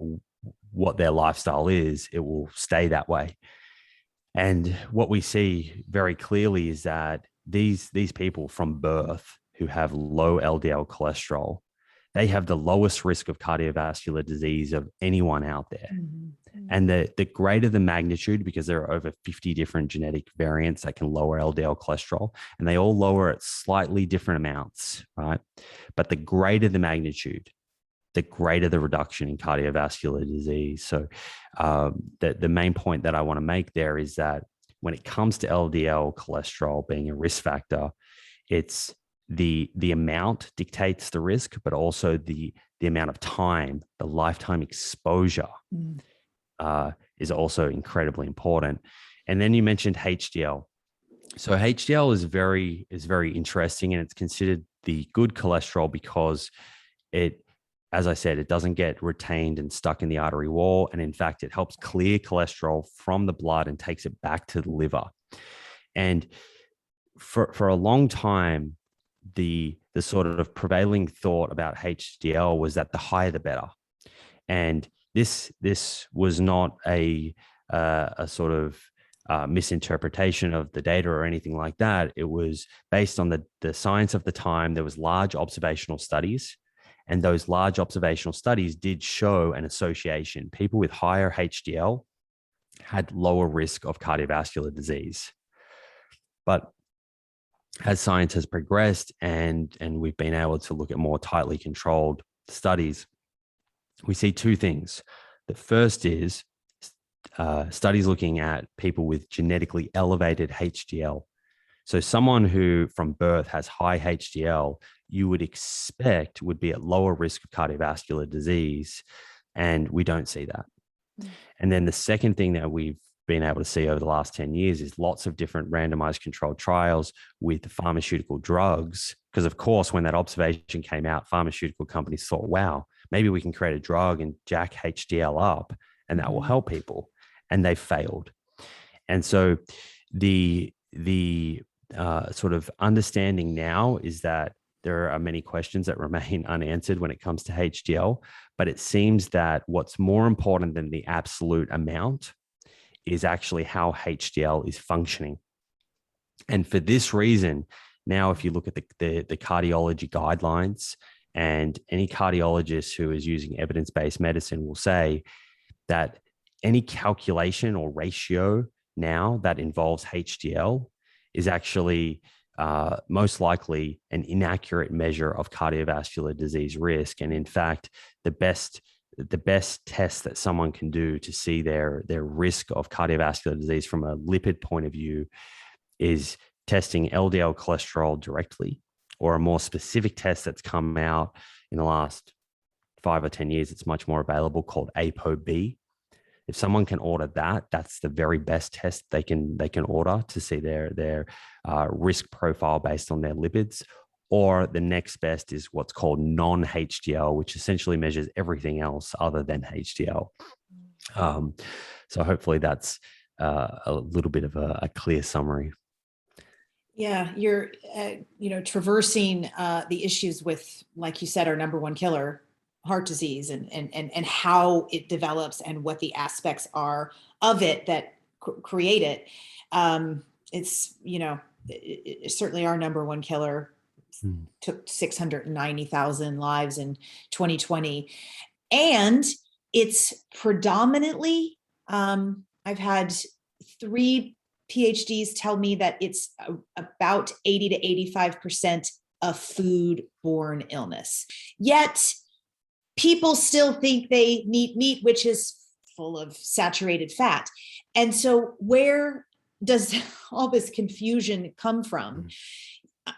what their lifestyle is, it will stay that way. And what we see very clearly is that these people from birth who have low LDL cholesterol, they have the lowest risk of cardiovascular disease of anyone out there. Mm-hmm. And the greater the magnitude, because there are over 50 different genetic variants that can lower LDL cholesterol, and they all lower at slightly different amounts, right? But the greater the magnitude, the greater the reduction in cardiovascular disease. So the main point that I want to make there is that when it comes to LDL cholesterol being a risk factor, it's the amount dictates the risk, but also the the amount of time, the lifetime exposure is also incredibly important. And then you mentioned HDL. So HDL is very interesting, and it's considered the good cholesterol because it, as I said, it doesn't get retained and stuck in the artery wall. And in fact, it helps clear cholesterol from the blood and takes it back to the liver. And for a long time, the sort of prevailing thought about HDL was that the higher the better. And this was not a sort of misinterpretation of the data or anything like that. It was based on the science of the time. There was large observational studies, and those large observational studies did show an association. People with higher HDL had lower risk of cardiovascular disease. But as science has progressed and we've been able to look at more tightly controlled studies, we see two things. The first is studies looking at people with genetically elevated HDL. So someone who from birth has high HDL, you would expect would be at lower risk of cardiovascular disease. And we don't see that. And then the second thing that we've been able to see over the last 10 years is lots of different randomized controlled trials with pharmaceutical drugs. Because of course, when that observation came out, pharmaceutical companies thought, wow, maybe we can create a drug and jack HDL up and that will help people. And they failed. And so the sort of understanding now is that there are many questions that remain unanswered when it comes to HDL, but it seems that what's more important than the absolute amount is actually how HDL is functioning. And for this reason, now if you look at the cardiology guidelines, and any cardiologist who is using evidence-based medicine will say that any calculation or ratio now that involves HDL is actually most likely an inaccurate measure of cardiovascular disease risk. And in fact, the best test that someone can do to see their risk of cardiovascular disease from a lipid point of view is testing LDL cholesterol directly, or a more specific test that's come out in the last 5 or 10 years. It's much more available, called ApoB. If someone can order that, that's the very best test they can order to see their risk profile based on their lipids. Or the next best is what's called non-HDL, which essentially measures everything else other than HDL. So hopefully that's a little bit of a clear summary. Yeah, you're traversing the issues with, like you said, our number one killer, heart disease, and how it develops and what the aspects are of it that create it. It's certainly our number one killer. Took 690,000 lives in 2020. And it's predominantly, I've had 3 PhDs tell me that it's about 80 to 85% a food-borne illness. Yet people still think they need meat, which is full of saturated fat. And so where does all this confusion come from?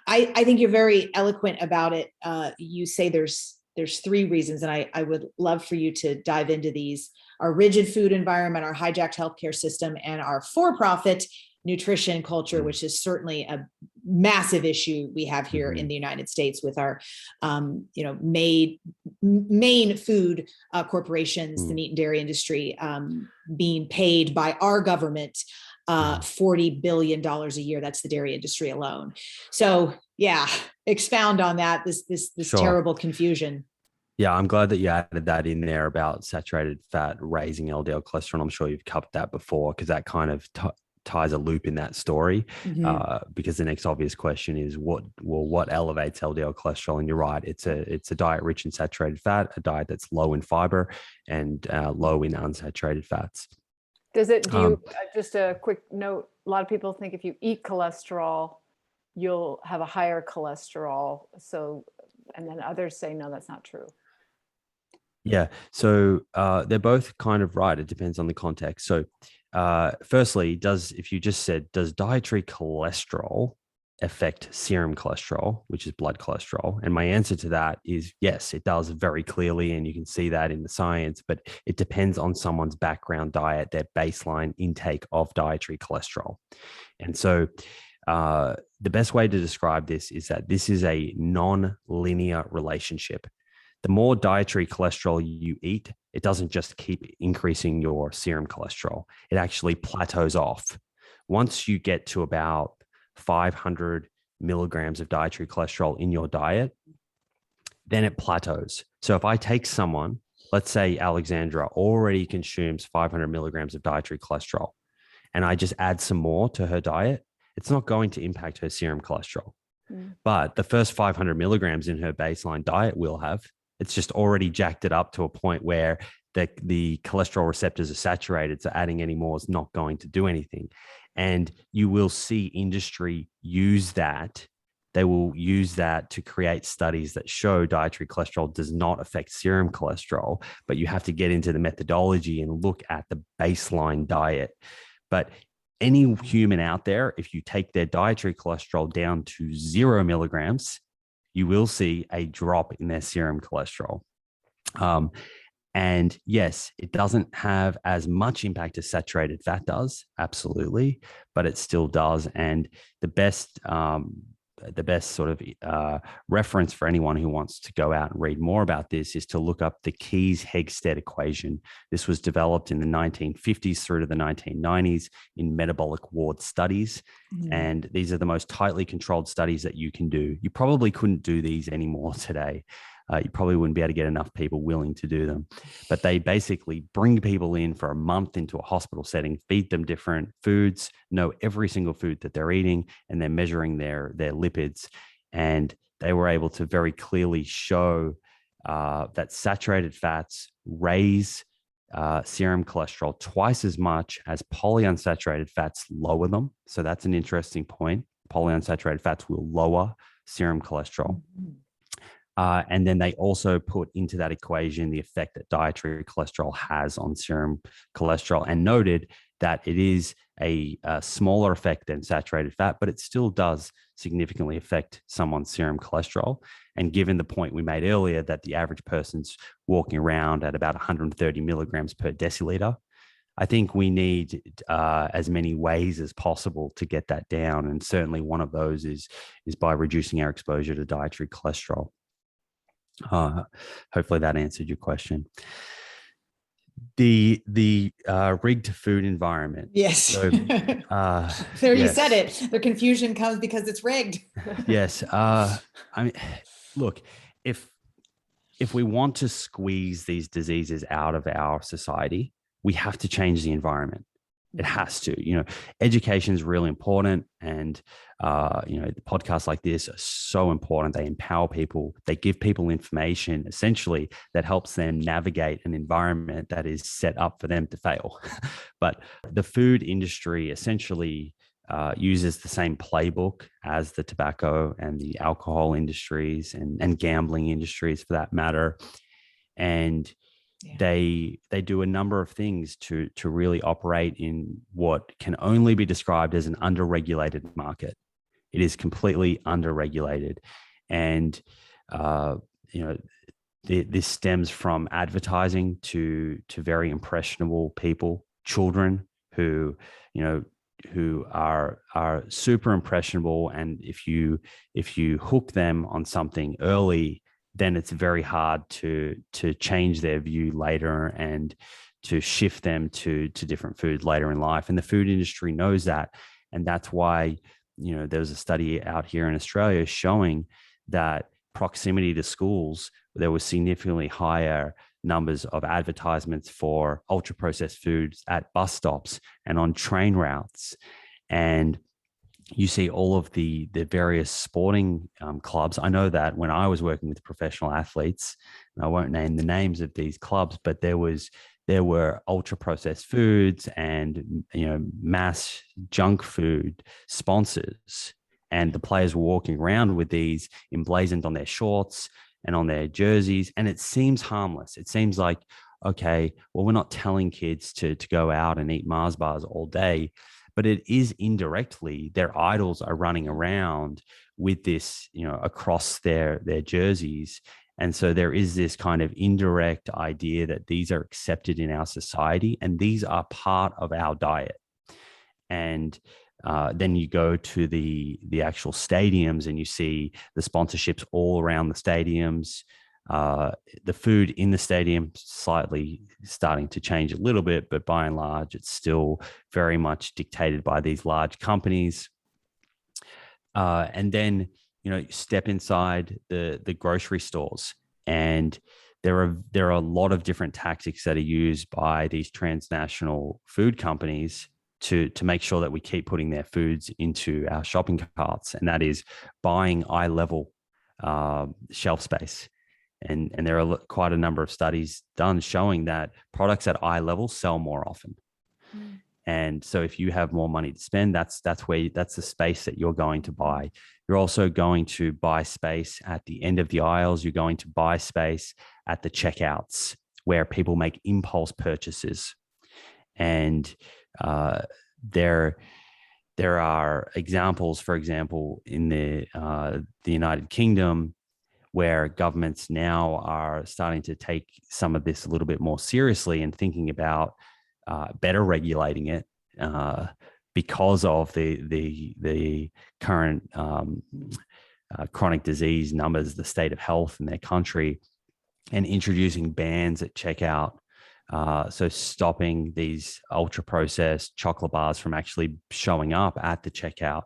I think you're very eloquent about it. You say there's 3 reasons, and I would love for you to dive into these: our rigid food environment, our hijacked healthcare system, and our for-profit nutrition culture, which is certainly a massive issue we have here in the United States with our, main food corporations, the meat and dairy industry, being paid by our government $40 billion a year. That's the dairy industry alone. So yeah, expound on that, this Sure. terrible confusion. Yeah, I'm glad that you added that in there about saturated fat raising LDL cholesterol. I'm sure you've covered that before, because that kind of ties a loop in that story. Because the next obvious question is what elevates LDL cholesterol? And you're right, it's a diet rich in saturated fat, a diet that's low in fiber and low in unsaturated fats. Does it, just a quick note, a lot of people think if you eat cholesterol, you'll have a higher cholesterol. So, and then others say, no, that's not true. Yeah. So they're both kind of right. It depends on the context. So firstly, does dietary cholesterol affect serum cholesterol, which is blood cholesterol? And my answer to that is yes, it does, very clearly. And you can see that in the science, but it depends on someone's background diet, their baseline intake of dietary cholesterol. And so the best way to describe this is that this is a non-linear relationship. The more dietary cholesterol you eat, it doesn't just keep increasing your serum cholesterol. It actually plateaus off. Once you get to about 500 milligrams of dietary cholesterol in your diet, then it plateaus. So if I take someone, let's say Alexandra already consumes 500 milligrams of dietary cholesterol, and I just add some more to her diet, it's not going to impact her serum cholesterol. But the first 500 milligrams in her baseline diet will have. It's just already jacked it up to a point where the cholesterol receptors are saturated. So adding any more is not going to do anything. And you will see industry use that. They will use that to create studies that show dietary cholesterol does not affect serum cholesterol, but you have to get into the methodology and look at the baseline diet. But any human out there, if you take their dietary cholesterol down to 0 milligrams, you will see a drop in their serum cholesterol. And yes, it doesn't have as much impact as saturated fat does, absolutely, but it still does. And the best sort of reference for anyone who wants to go out and read more about this is to look up the Keyes-Hegstead equation. This was developed in the 1950s through to the 1990s in metabolic ward studies. And these are the most tightly controlled studies that you can do. You probably couldn't do these anymore today. You probably wouldn't be able to get enough people willing to do them. But they basically bring people in for a month into a hospital setting, feed them different foods, know every single food that they're eating, and they're measuring their lipids. And they were able to very clearly show that saturated fats raise serum cholesterol twice as much as polyunsaturated fats lower them. So that's an interesting point. Polyunsaturated fats will lower serum cholesterol. And then they also put into that equation the effect that dietary cholesterol has on serum cholesterol, and noted that it is a smaller effect than saturated fat, but it still does significantly affect someone's serum cholesterol. And given the point we made earlier that the average person's walking around at about 130 milligrams per deciliter, I think we need as many ways as possible to get that down. And certainly one of those is by reducing our exposure to dietary cholesterol. Hopefully that answered your question. The rigged food environment. Yes. So, there you said it. The confusion comes because it's rigged. Yes. I mean, look, if we want to squeeze these diseases out of our society, we have to change the environment. It has to, education is really important. And, podcasts like this are so important. They empower people. They give people information essentially that helps them navigate an environment that is set up for them to fail. But the food industry essentially uses the same playbook as the tobacco and the alcohol industries and gambling industries for that matter. And they do a number of things to really operate in what can only be described as an underregulated market. It is completely underregulated. And, this stems from advertising to very impressionable people, children who are super impressionable. And if you hook them on something early, then it's very hard to change their view later and to shift them to different food later in life. And the food industry knows that. And that's why, there was a study out here in Australia showing that proximity to schools, there was significantly higher numbers of advertisements for ultra processed foods at bus stops and on train routes. And you see all of the various sporting clubs. I know that when I was working with professional athletes, and I won't name the names of these clubs, but there were ultra processed foods and mass junk food sponsors, and the players were walking around with these emblazoned on their shorts and on their jerseys, and it seems harmless. It seems like, okay, well, we're not telling kids to go out and eat Mars bars all day. but it is indirectly their idols are running around with this, across their jerseys. And so there is this kind of indirect idea that these are accepted in our society and these are part of our diet. And then you go to the actual stadiums and you see the sponsorships all around the stadiums. The food in the stadium slightly starting to change a little bit, but by and large, it's still very much dictated by these large companies. And then, step inside the grocery stores, and there are a lot of different tactics that are used by these transnational food companies to make sure that we keep putting their foods into our shopping carts, and that is buying eye level shelf space. And there are quite a number of studies done showing that products at eye level sell more often. Mm. And so if you have more money to spend, that's the space that you're going to buy. You're also going to buy space at the end of the aisles. You're going to buy space at the checkouts where people make impulse purchases. And there are examples, for example, in the United Kingdom, where governments now are starting to take some of this a little bit more seriously and thinking about better regulating it because of the current chronic disease numbers, the state of health in their country, and introducing bans at checkout. So stopping these ultra processed chocolate bars from actually showing up at the checkout.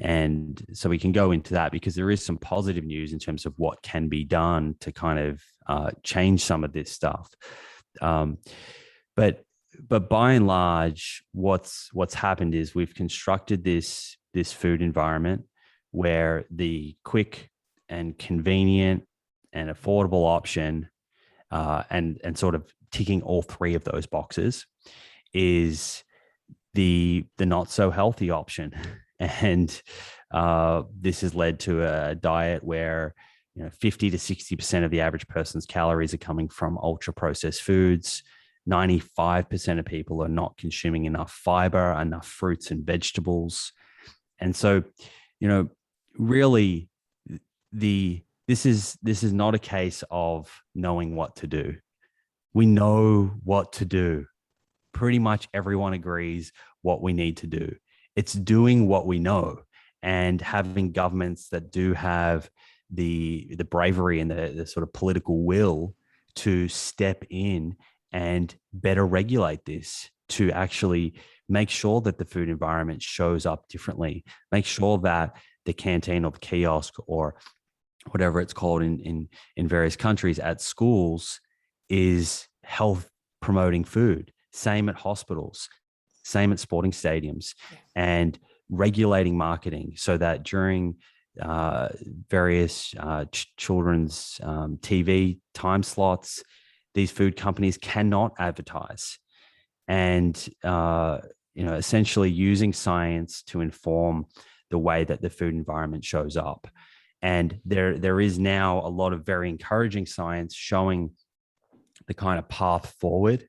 And so we can go into that because there is some positive news in terms of what can be done to kind of change some of this stuff. But by and large, what's happened is we've constructed this food environment where the quick and convenient and affordable option, and sort of ticking all three of those boxes, is the not so healthy option. And this has led to a diet where 50 to 60% of the average person's calories are coming from ultra processed foods. 95% of people are not consuming enough fiber, enough fruits and vegetables. And so, really, this is not a case of knowing what to do. We know what to do. Pretty much everyone agrees what we need to do. It's doing what we know and having governments that do have the bravery and the sort of political will to step in and better regulate this, to actually make sure that the food environment shows up differently, make sure that the canteen or the kiosk or whatever it's called in various countries at schools is health promoting food. Same at hospitals, same at sporting stadiums, and regulating marketing so that during various children's TV time slots, these food companies cannot advertise, and essentially using science to inform the way that the food environment shows up. And there is now a lot of very encouraging science showing the kind of path forward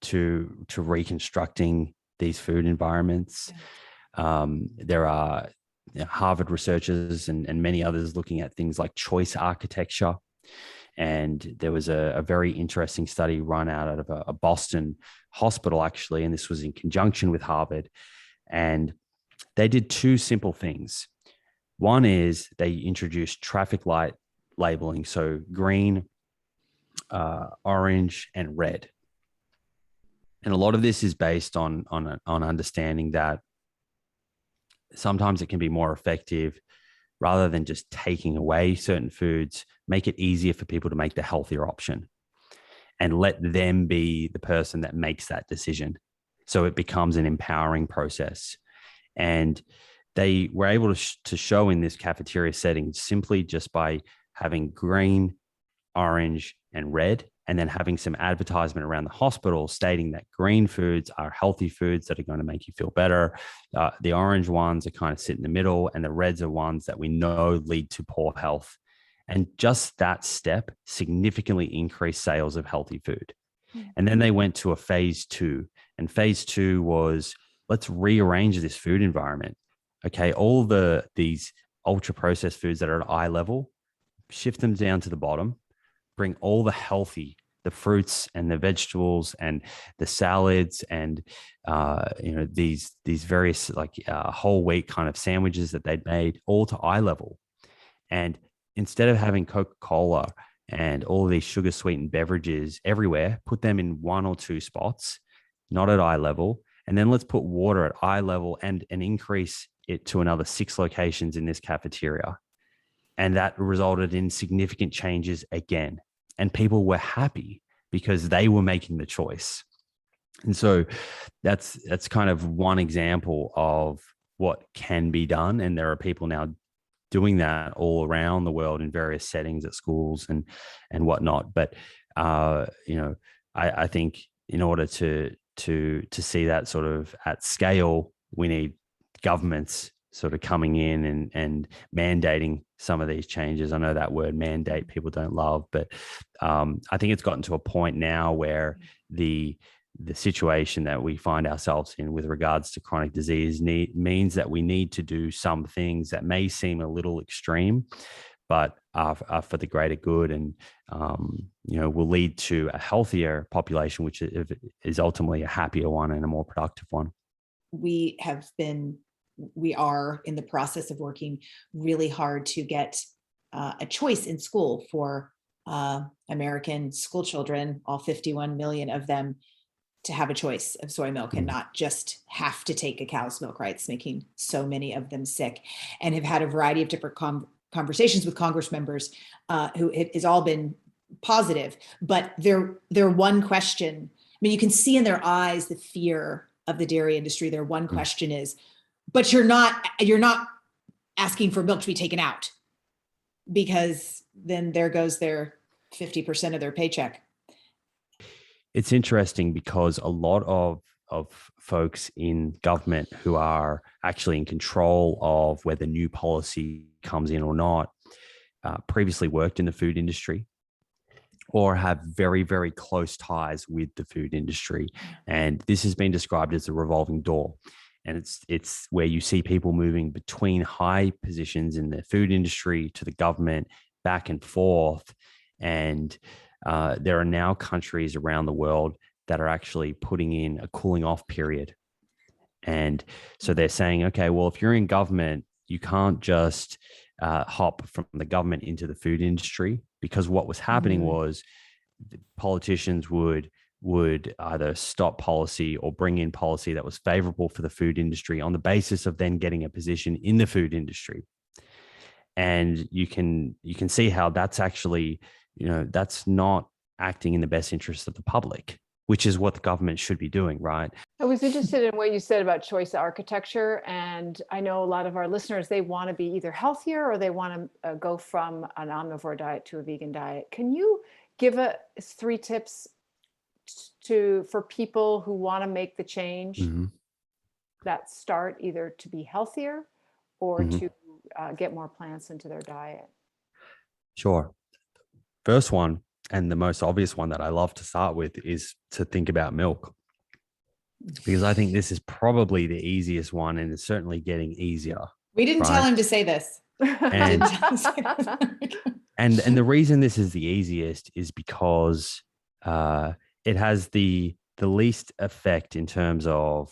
to reconstructing these food environments. There are Harvard researchers and many others looking at things like choice architecture. And there was a very interesting study run out of a Boston hospital, actually, and this was in conjunction with Harvard. And they did two simple things. One is they introduced traffic light labeling, so green, orange, and red. And a lot of this is based on understanding that sometimes it can be more effective, rather than just taking away certain foods, make it easier for people to make the healthier option and let them be the person that makes that decision. So it becomes an empowering process. And they were able to show in this cafeteria setting simply just by having green, orange, and red, and then having some advertisement around the hospital stating that green foods are healthy foods that are going to make you feel better. The orange ones are kind of sit in the middle, and the reds are ones that we know lead to poor health. And just that step significantly increased sales of healthy food. And then they went to a phase 2, and phase 2 was let's rearrange this food environment. Okay, all these ultra processed foods that are at eye level, shift them down to the bottom, bring all the fruits and the vegetables and the salads and these various whole wheat kind of sandwiches that they'd made all to eye level. And instead of having Coca-Cola and all of these sugar sweetened beverages everywhere, put them in one or two spots, not at eye level. And then let's put water at eye level and increase it to another 6 locations in this cafeteria. And that resulted in significant changes again. And people were happy because they were making the choice. And so that's kind of one example of what can be done. And there are people now doing that all around the world in various settings at schools and whatnot. But I think in order to see that sort of at scale, we need governments sort of coming in and mandating some of these changes. I know that word mandate people don't love, but I think it's gotten to a point now where the situation that we find ourselves in with regards to chronic disease means that we need to do some things that may seem a little extreme, but are for the greater good and will lead to a healthier population, which is ultimately a happier one and a more productive one. We are in the process of working really hard to get a choice in school for American school children, all 51 million of them, to have a choice of soy milk and not just have to take a cow's milk, right? It's making so many of them sick, and have had a variety of different conversations with Congress members who it has all been positive. But their one question, I mean, you can see in their eyes the fear of the dairy industry. Their one question is, but you're not asking for milk to be taken out, because then there goes their 50% of their paycheck. It's interesting because a lot of folks in government who are actually in control of whether new policy comes in or not previously worked in the food industry or have very, very close ties with the food industry. And this has been described as a revolving door. And it's where you see people moving between high positions in the food industry to the government, back and forth. And there are now countries around the world that are actually putting in a cooling off period. And so they're saying, okay, well, if you're in government, you can't just hop from the government into the food industry, because what was happening was the politicians would either stop policy or bring in policy that was favorable for the food industry on the basis of then getting a position in the food industry. And you can see how that's actually, that's not acting in the best interest of the public, which is what the government should be doing, right? I was interested in what you said about choice architecture. And I know a lot of our listeners, they want to be either healthier or they want to go from an omnivore diet to a vegan diet. Can you give 3 tips for people who want to make the change that start either to be healthier or to get more plants into their diet? Sure. First one, and the most obvious one that I love to start with, is to think about milk, because I think this is probably the easiest one, and it's certainly getting easier. We didn't tell him to say this. And the reason this is the easiest is because it has the least effect in terms of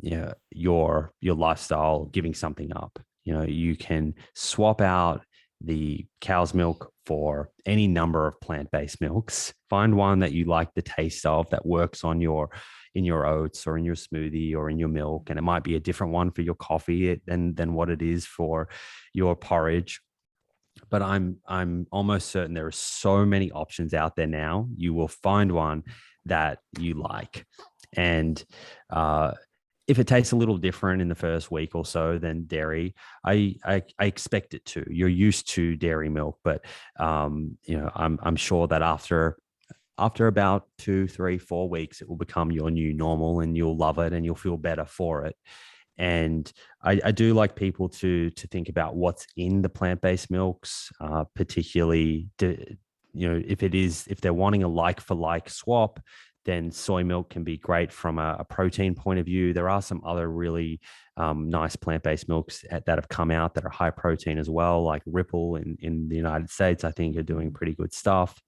your lifestyle giving something up. You can swap out the cow's milk for any number of plant-based milks. Find one that you like the taste of, that works in your oats or in your smoothie or in your milk. And it might be a different one for your coffee than what it is for your porridge. But I'm almost certain there are so many options out there now. You will find one that you like. And if it tastes a little different in the first week or so than dairy, I expect it to. You're used to dairy milk, but I'm sure that after about 2, 3, 4 weeks, it will become your new normal, and you'll love it and you'll feel better for it. And I do like people to think about what's in the plant-based milks, particularly if they're wanting a like for like swap, then soy milk can be great from a protein point of view. There are some other really nice plant-based milks that have come out that are high protein as well, like Ripple in the United States, I think are doing pretty good stuff.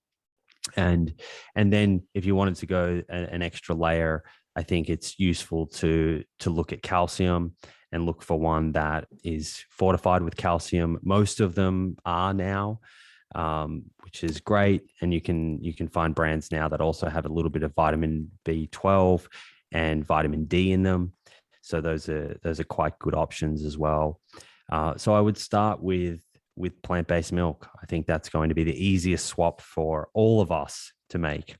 And then if you wanted to go an extra layer, I think it's useful to look at calcium and look for one that is fortified with calcium. Most of them are now, which is great. And you can find brands now that also have a little bit of vitamin B12 and vitamin D in them. So those are quite good options as well. So I would start with plant-based milk. I think that's going to be the easiest swap for all of us to make.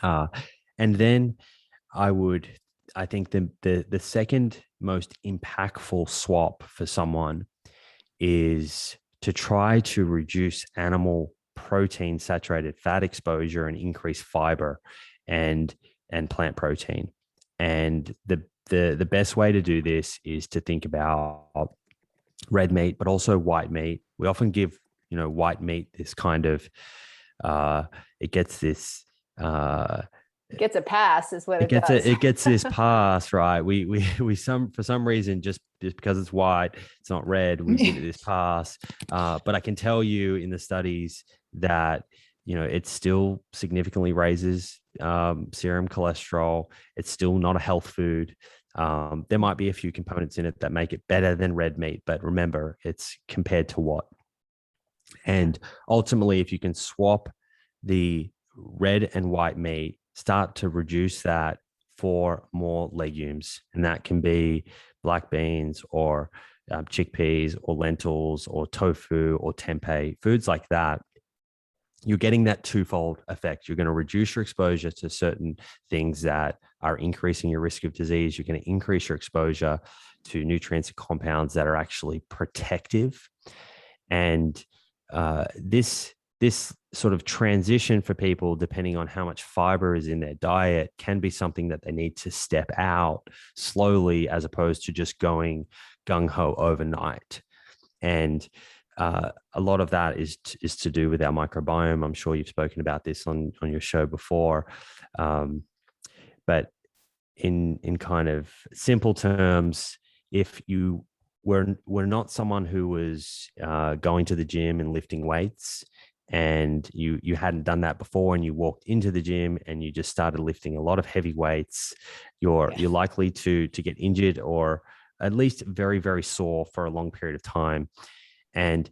And then I think the second most impactful swap for someone is to try to reduce animal protein saturated fat exposure and increase fiber and plant protein. And the best way to do this is to think about red meat, but also white meat. We often give, white meat this kind of, it gets this, it gets a pass is what it does. It gets this pass, right? We for some reason, just because it's white, it's not red, we give it this pass. But I can tell you in the studies that, it still significantly raises serum cholesterol. It's still not a health food. There might be a few components in it that make it better than red meat, but remember, it's compared to what? And ultimately, if you can swap the red and white meat, start to reduce that for more legumes. And that can be black beans or chickpeas or lentils or tofu or tempeh, foods like that. You're getting that twofold effect. You're going to reduce your exposure to certain things that are increasing your risk of disease. You're going to increase your exposure to nutrients and compounds that are actually protective. And this sort of transition for people, depending on how much fiber is in their diet, can be something that they need to step out slowly, as opposed to just going gung-ho overnight. And a lot of that is to do with our microbiome. I'm sure you've spoken about this on your show before. But in kind of simple terms, if you were not someone who was going to the gym and lifting weights, and you hadn't done that before, and you walked into the gym and you just started lifting a lot of heavy weights, you're likely to get injured, or at least very, very sore for a long period of time. And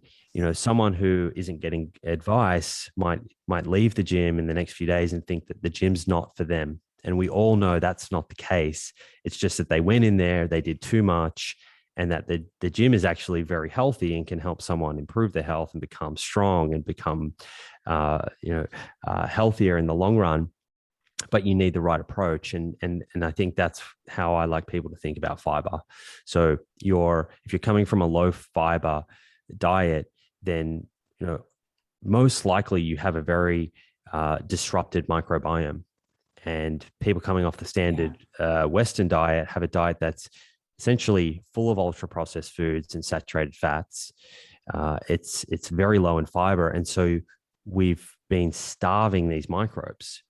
someone who isn't getting advice might leave the gym in the next few days and think that the gym's not for them. And we all know that's not the case. It's just that they went in there, they did too much, and that the gym is actually very healthy and can help someone improve their health and become strong and become healthier in the long run. But you need the right approach. And I think that's how I like people to think about fiber. So if you're coming from a low fiber diet, then most likely you have a very disrupted microbiome. And people coming off the standard Western diet have a diet that's essentially full of ultra processed foods and saturated fats. It's very low in fiber, and so we've been starving these microbes.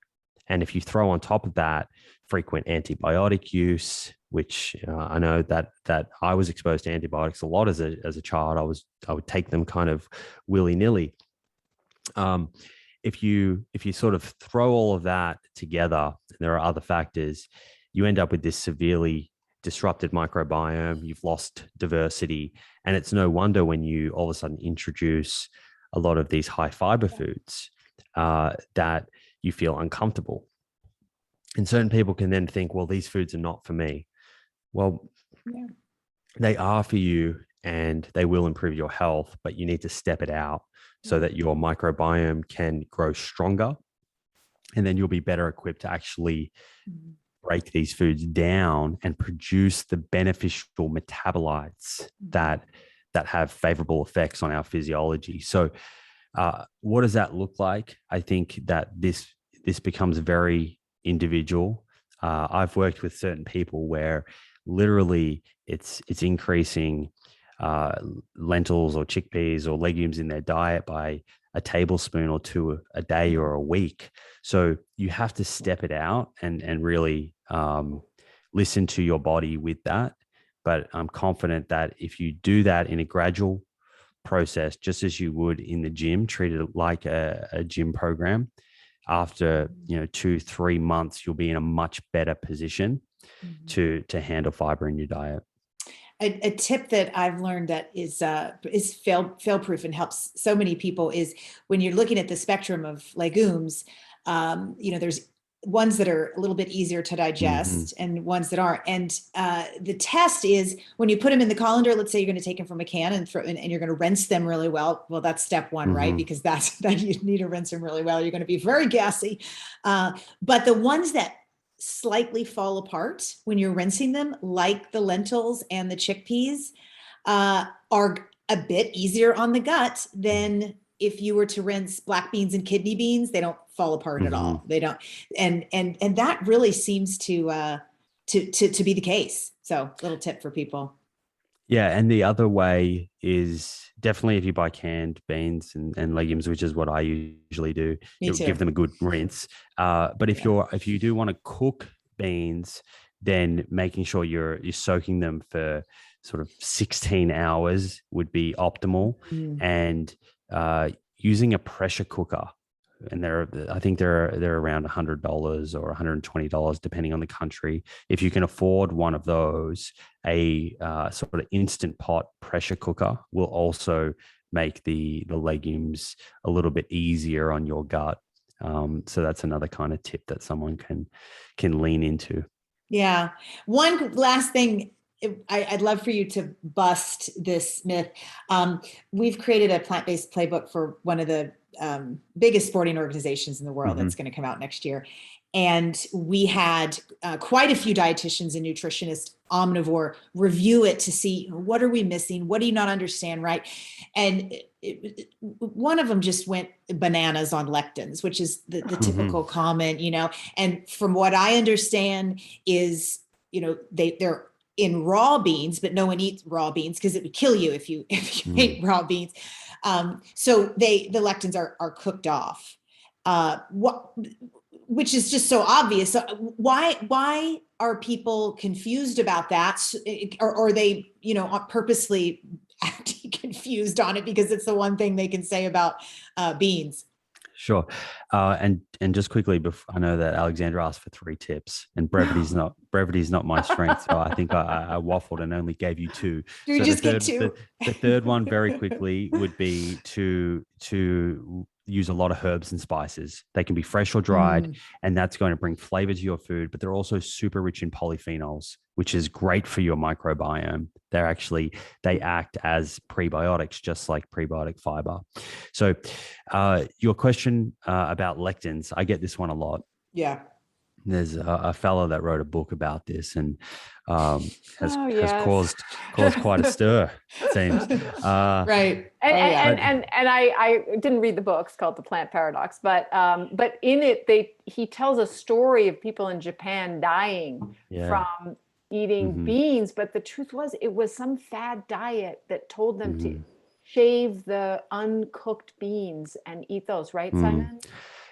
And if you throw on top of that frequent antibiotic use, which I know that I was exposed to antibiotics a lot as a child. I would take them kind of willy-nilly. If you sort of throw all of that together, and there are other factors, you end up with this severely disrupted microbiome. You've lost diversity, and it's no wonder when you all of a sudden introduce a lot of these high fiber foods that you feel uncomfortable. And certain people can then think, well, these foods are not for me. Well, they are for you, and they will improve your health, but you need to step it out so that your microbiome can grow stronger, and then you'll be better equipped to actually break these foods down and produce the beneficial metabolites that have favorable effects on our physiology. So what does that look like? I think that this becomes very individual. I've worked with certain people where literally it's increasing lentils or chickpeas or legumes in their diet by a tablespoon or two a day or a week. So you have to step it out and really listen to your body with that. But I'm confident that if you do that in a gradual process, just as you would in the gym, treat it like a gym program, after 2-3 months, you'll be in a much better position to handle fiber in your diet. A tip that I've learned that is fail-proof and helps so many people is when you're looking at the spectrum of legumes, there's ones that are a little bit easier to digest and ones that aren't. And the test is when you put them in the colander, let's say you're going to take them from a can and you're going to rinse them really well. Well, that's step one, right? Because that you need to rinse them really well. You're going to be very gassy. But the ones that slightly fall apart when you're rinsing them, like the lentils and the chickpeas, are a bit easier on the gut than if you were to rinse black beans and kidney beans. They don't fall apart at all. They don't. And that really seems to be the case. So little tip for people. Yeah. And the other way is definitely if you buy canned beans and legumes, which is what I usually do, give them a good rinse. But if you do want to cook beans, then making sure you're soaking them for sort of 16 hours would be optimal. And using a pressure cooker, and I think they're around $100 or $120 depending on the country. If you can afford one of those, a sort of instant pot pressure cooker will also make the legumes a little bit easier on your gut. So that's another kind of tip that someone can lean into. Yeah. One last thing. I'd love for you to bust this myth. We've created a plant-based playbook for one of the biggest sporting organizations in the world that's going to come out next year. And we had quite a few dietitians and nutritionists, omnivore, review it to see what are we missing? What do you not understand, right? And one of them just went bananas on lectins, which is the typical comment, and from what I understand is, they're in raw beans, but no one eats raw beans because it would kill you if you ate raw beans. So the lectins are cooked off, which is just so obvious. So why are people confused about that? Or are they, purposely acting confused on it because it's the one thing they can say about beans? Sure. And just quickly, I know that Alexandra asked for 3 tips, and brevity's not my strength. So I think I waffled and only gave you 2. Do you just get 2? The third one very quickly would be to use a lot of herbs and spices. They can be fresh or dried, and that's going to bring flavor to your food, but they're also super rich in polyphenols, which is great for your microbiome. They act as prebiotics, just like prebiotic fiber. So your question about lectins, I get this one a lot. Yeah. There's a fellow that wrote a book about this and has caused quite a stir, it seems. Right. And I didn't read the book. It's called The Plant Paradox, but in it, he tells a story of people in Japan dying from eating beans. But the truth was, it was some fad diet that told them to shave the uncooked beans and eat those, right, Simon?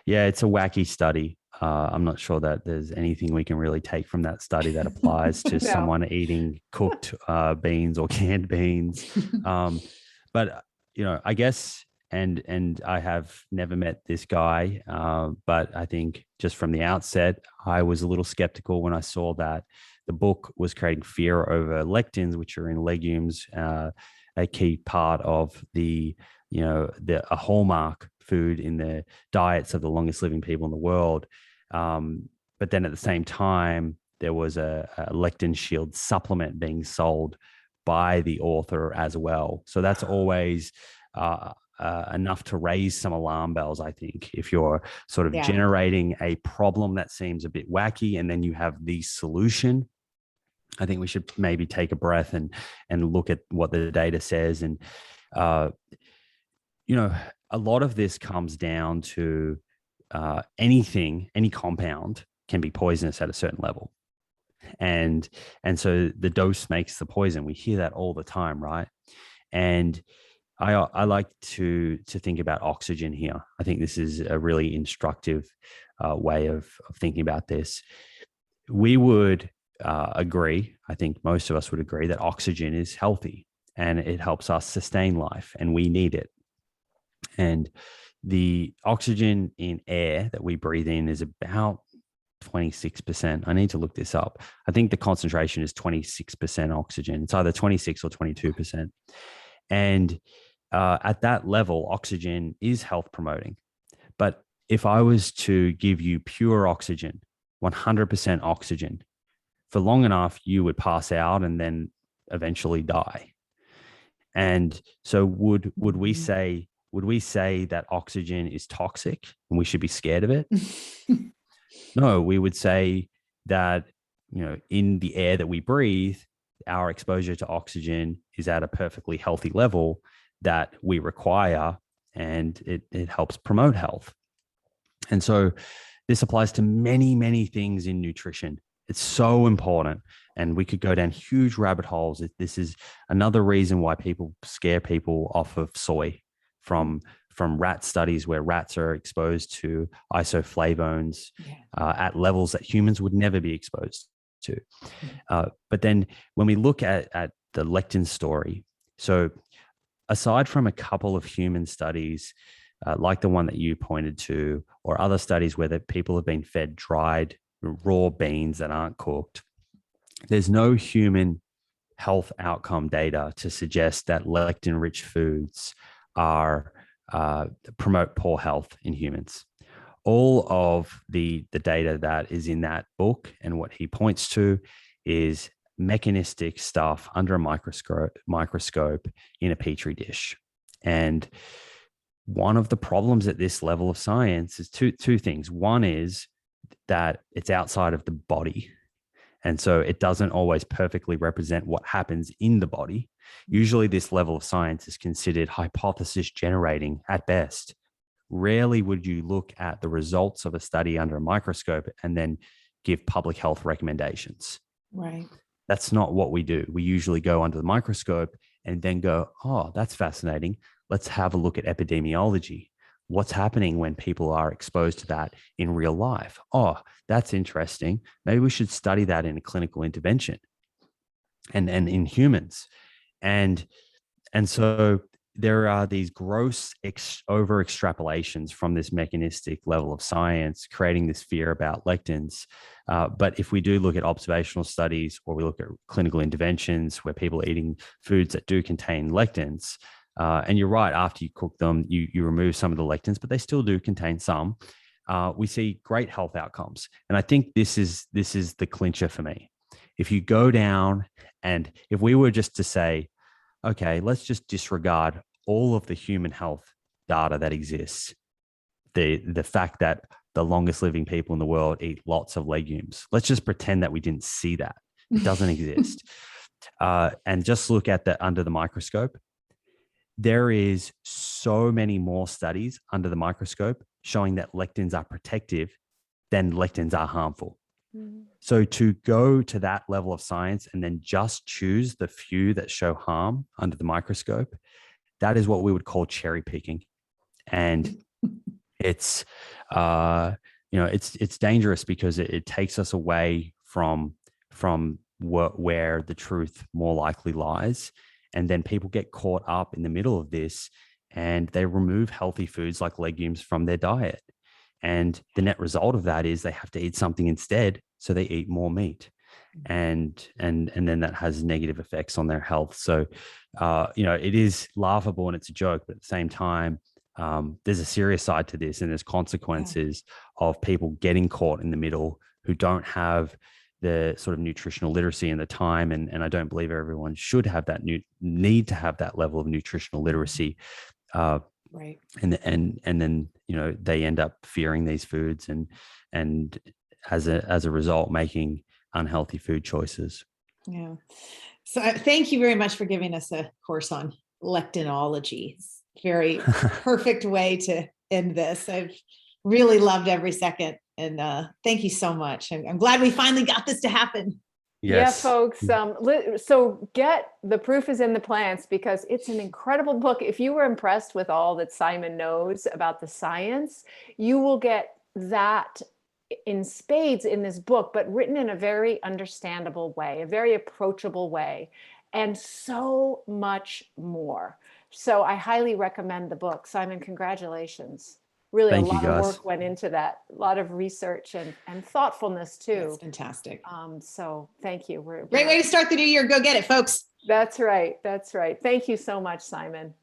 Yeah, it's a wacky study. I'm not sure that there's anything we can really take from that study that applies to someone eating cooked beans or canned beans. But, I guess, and I have never met this guy, but I think just from the outset, I was a little skeptical when I saw that the book was creating fear over lectins, which are in legumes, a key part of a hallmark food in the diets of the longest living people in the world. But then at the same time, there was a lectin shield supplement being sold by the author as well. So that's always enough to raise some alarm bells, I think, if you're sort of generating a problem that seems a bit wacky and then you have the solution. I think we should maybe take a breath and look at what the data says. And, a lot of this comes down to any compound can be poisonous at a certain level. And so the dose makes the poison. We hear that all the time, right? And I like to think about oxygen here. I think this is a really instructive way of thinking about this. We would agree, I think most of us would agree, that oxygen is healthy and it helps us sustain life, and we need it. And the oxygen in air that we breathe in is about 26%. I need to look this up. I think the concentration is 26% oxygen. It's either 26 or 22%. And at that level, oxygen is health promoting. But if I was to give you pure oxygen, 100% oxygen, for long enough, you would pass out and then eventually die. And so would we say that oxygen is toxic and we should be scared of it? No, we would say that, in the air that we breathe, our exposure to oxygen is at a perfectly healthy level that we require, and it helps promote health. And so this applies to many, many things in nutrition. It's so important. And we could go down huge rabbit holes. This is another reason why people scare people off of soy from rat studies where rats are exposed to isoflavones at levels that humans would never be exposed to. But then when we look at the lectin story, so aside from a couple of human studies, like the one that you pointed to, or other studies where people have been fed dried raw beans that aren't cooked, there's no human health outcome data to suggest that lectin-rich foods promote poor health in humans. All of the data that is in that book and what he points to is mechanistic stuff under a microscope in a petri dish. And one of the problems at this level of science is two things. One is that it's outside of the body. And so it doesn't always perfectly represent what happens in the body. Usually this level of science is considered hypothesis generating at best. Rarely would you look at the results of a study under a microscope and then give public health recommendations. Right. That's not what we do. We usually go under the microscope and then go, oh, that's fascinating. Let's have a look at epidemiology. What's happening when people are exposed to that in real life? Oh, that's interesting. Maybe we should study that in a clinical intervention and in humans. And so there are these gross over extrapolations from this mechanistic level of science, creating this fear about lectins. But if we do look at observational studies, or we look at clinical interventions where people are eating foods that do contain lectins, and you're right, after you cook them, you remove some of the lectins, but they still do contain some. We see great health outcomes. And I think this is the clincher for me. If you go down, and if we were just to say, okay, let's just disregard all of the human health data that exists, the fact that the longest living people in the world eat lots of legumes. Let's just pretend that we didn't see that. It doesn't exist. And just look at that under the microscope. There is so many more studies under the microscope showing that lectins are protective than lectins are harmful. So to go to that level of science and then just choose the few that show harm under the microscope, that is what we would call cherry picking. And it's dangerous because it takes us away from where the truth more likely lies. And then people get caught up in the middle of this and they remove healthy foods like legumes from their diet. And the net result of that is they have to eat something instead. So they eat more meat. And then that has negative effects on their health. So, it is laughable and it's a joke, but at the same time, there's a serious side to this, and there's consequences of people getting caught in the middle who don't have the sort of nutritional literacy and the time. And I don't believe everyone should have that need to have that level of nutritional literacy. Right. And then, they end up fearing these foods and as a result, making unhealthy food choices. Yeah. So thank you very much for giving us a course on lectinology. It's a very perfect way to end this. I've really loved every second. And thank you so much. I'm glad we finally got this to happen. Yes. Yeah, folks. So get The Proof is in the Plants, because it's an incredible book. If you were impressed with all that Simon knows about the science, you will get that in spades in this book, but written in a very understandable way, a very approachable way, and so much more. So I highly recommend the book. Simon, congratulations. Really, Thank a you, lot of guys. work went into that, a lot of research and thoughtfulness too. That's fantastic. So thank you. Great way to start the new year. Go get it, folks. That's right. That's right. Thank you so much, Simon.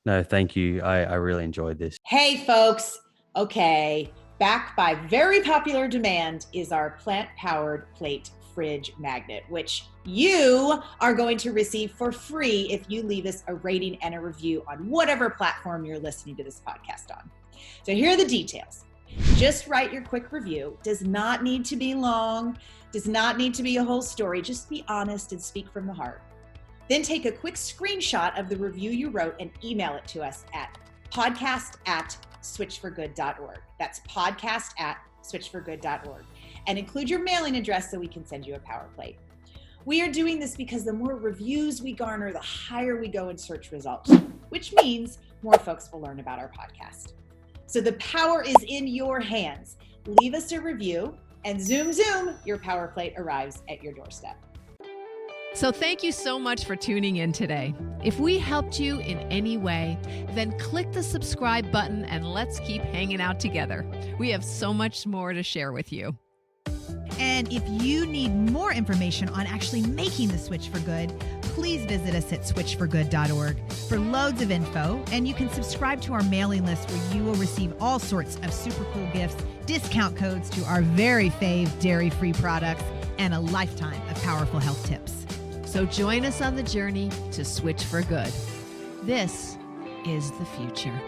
No, thank you. I really enjoyed this. Hey, folks. Okay. Back by very popular demand is our plant-powered plate fridge magnet, which you are going to receive for free if you leave us a rating and a review on whatever platform you're listening to this podcast on. So here are the details. Just write your quick review. Does not need to be long, does not need to be a whole story. Just be honest and speak from the heart. Then take a quick screenshot of the review you wrote and email it to us at podcast@switchforgood.org. That's podcast@switchforgood.org. And include your mailing address so we can send you a power plate. We are doing this because the more reviews we garner, the higher we go in search results, which means more folks will learn about our podcast. So the power is in your hands. Leave us a review and zoom, your power plate arrives at your doorstep. So thank you so much for tuning in today. If we helped you in any way, then click the subscribe button and let's keep hanging out together. We have so much more to share with you. And if you need more information on actually making the switch for good, please visit us at switchforgood.org for loads of info. And you can subscribe to our mailing list where you will receive all sorts of super cool gifts, discount codes to our very fave dairy-free products, and a lifetime of powerful health tips. So join us on the journey to switch for good. This is the future.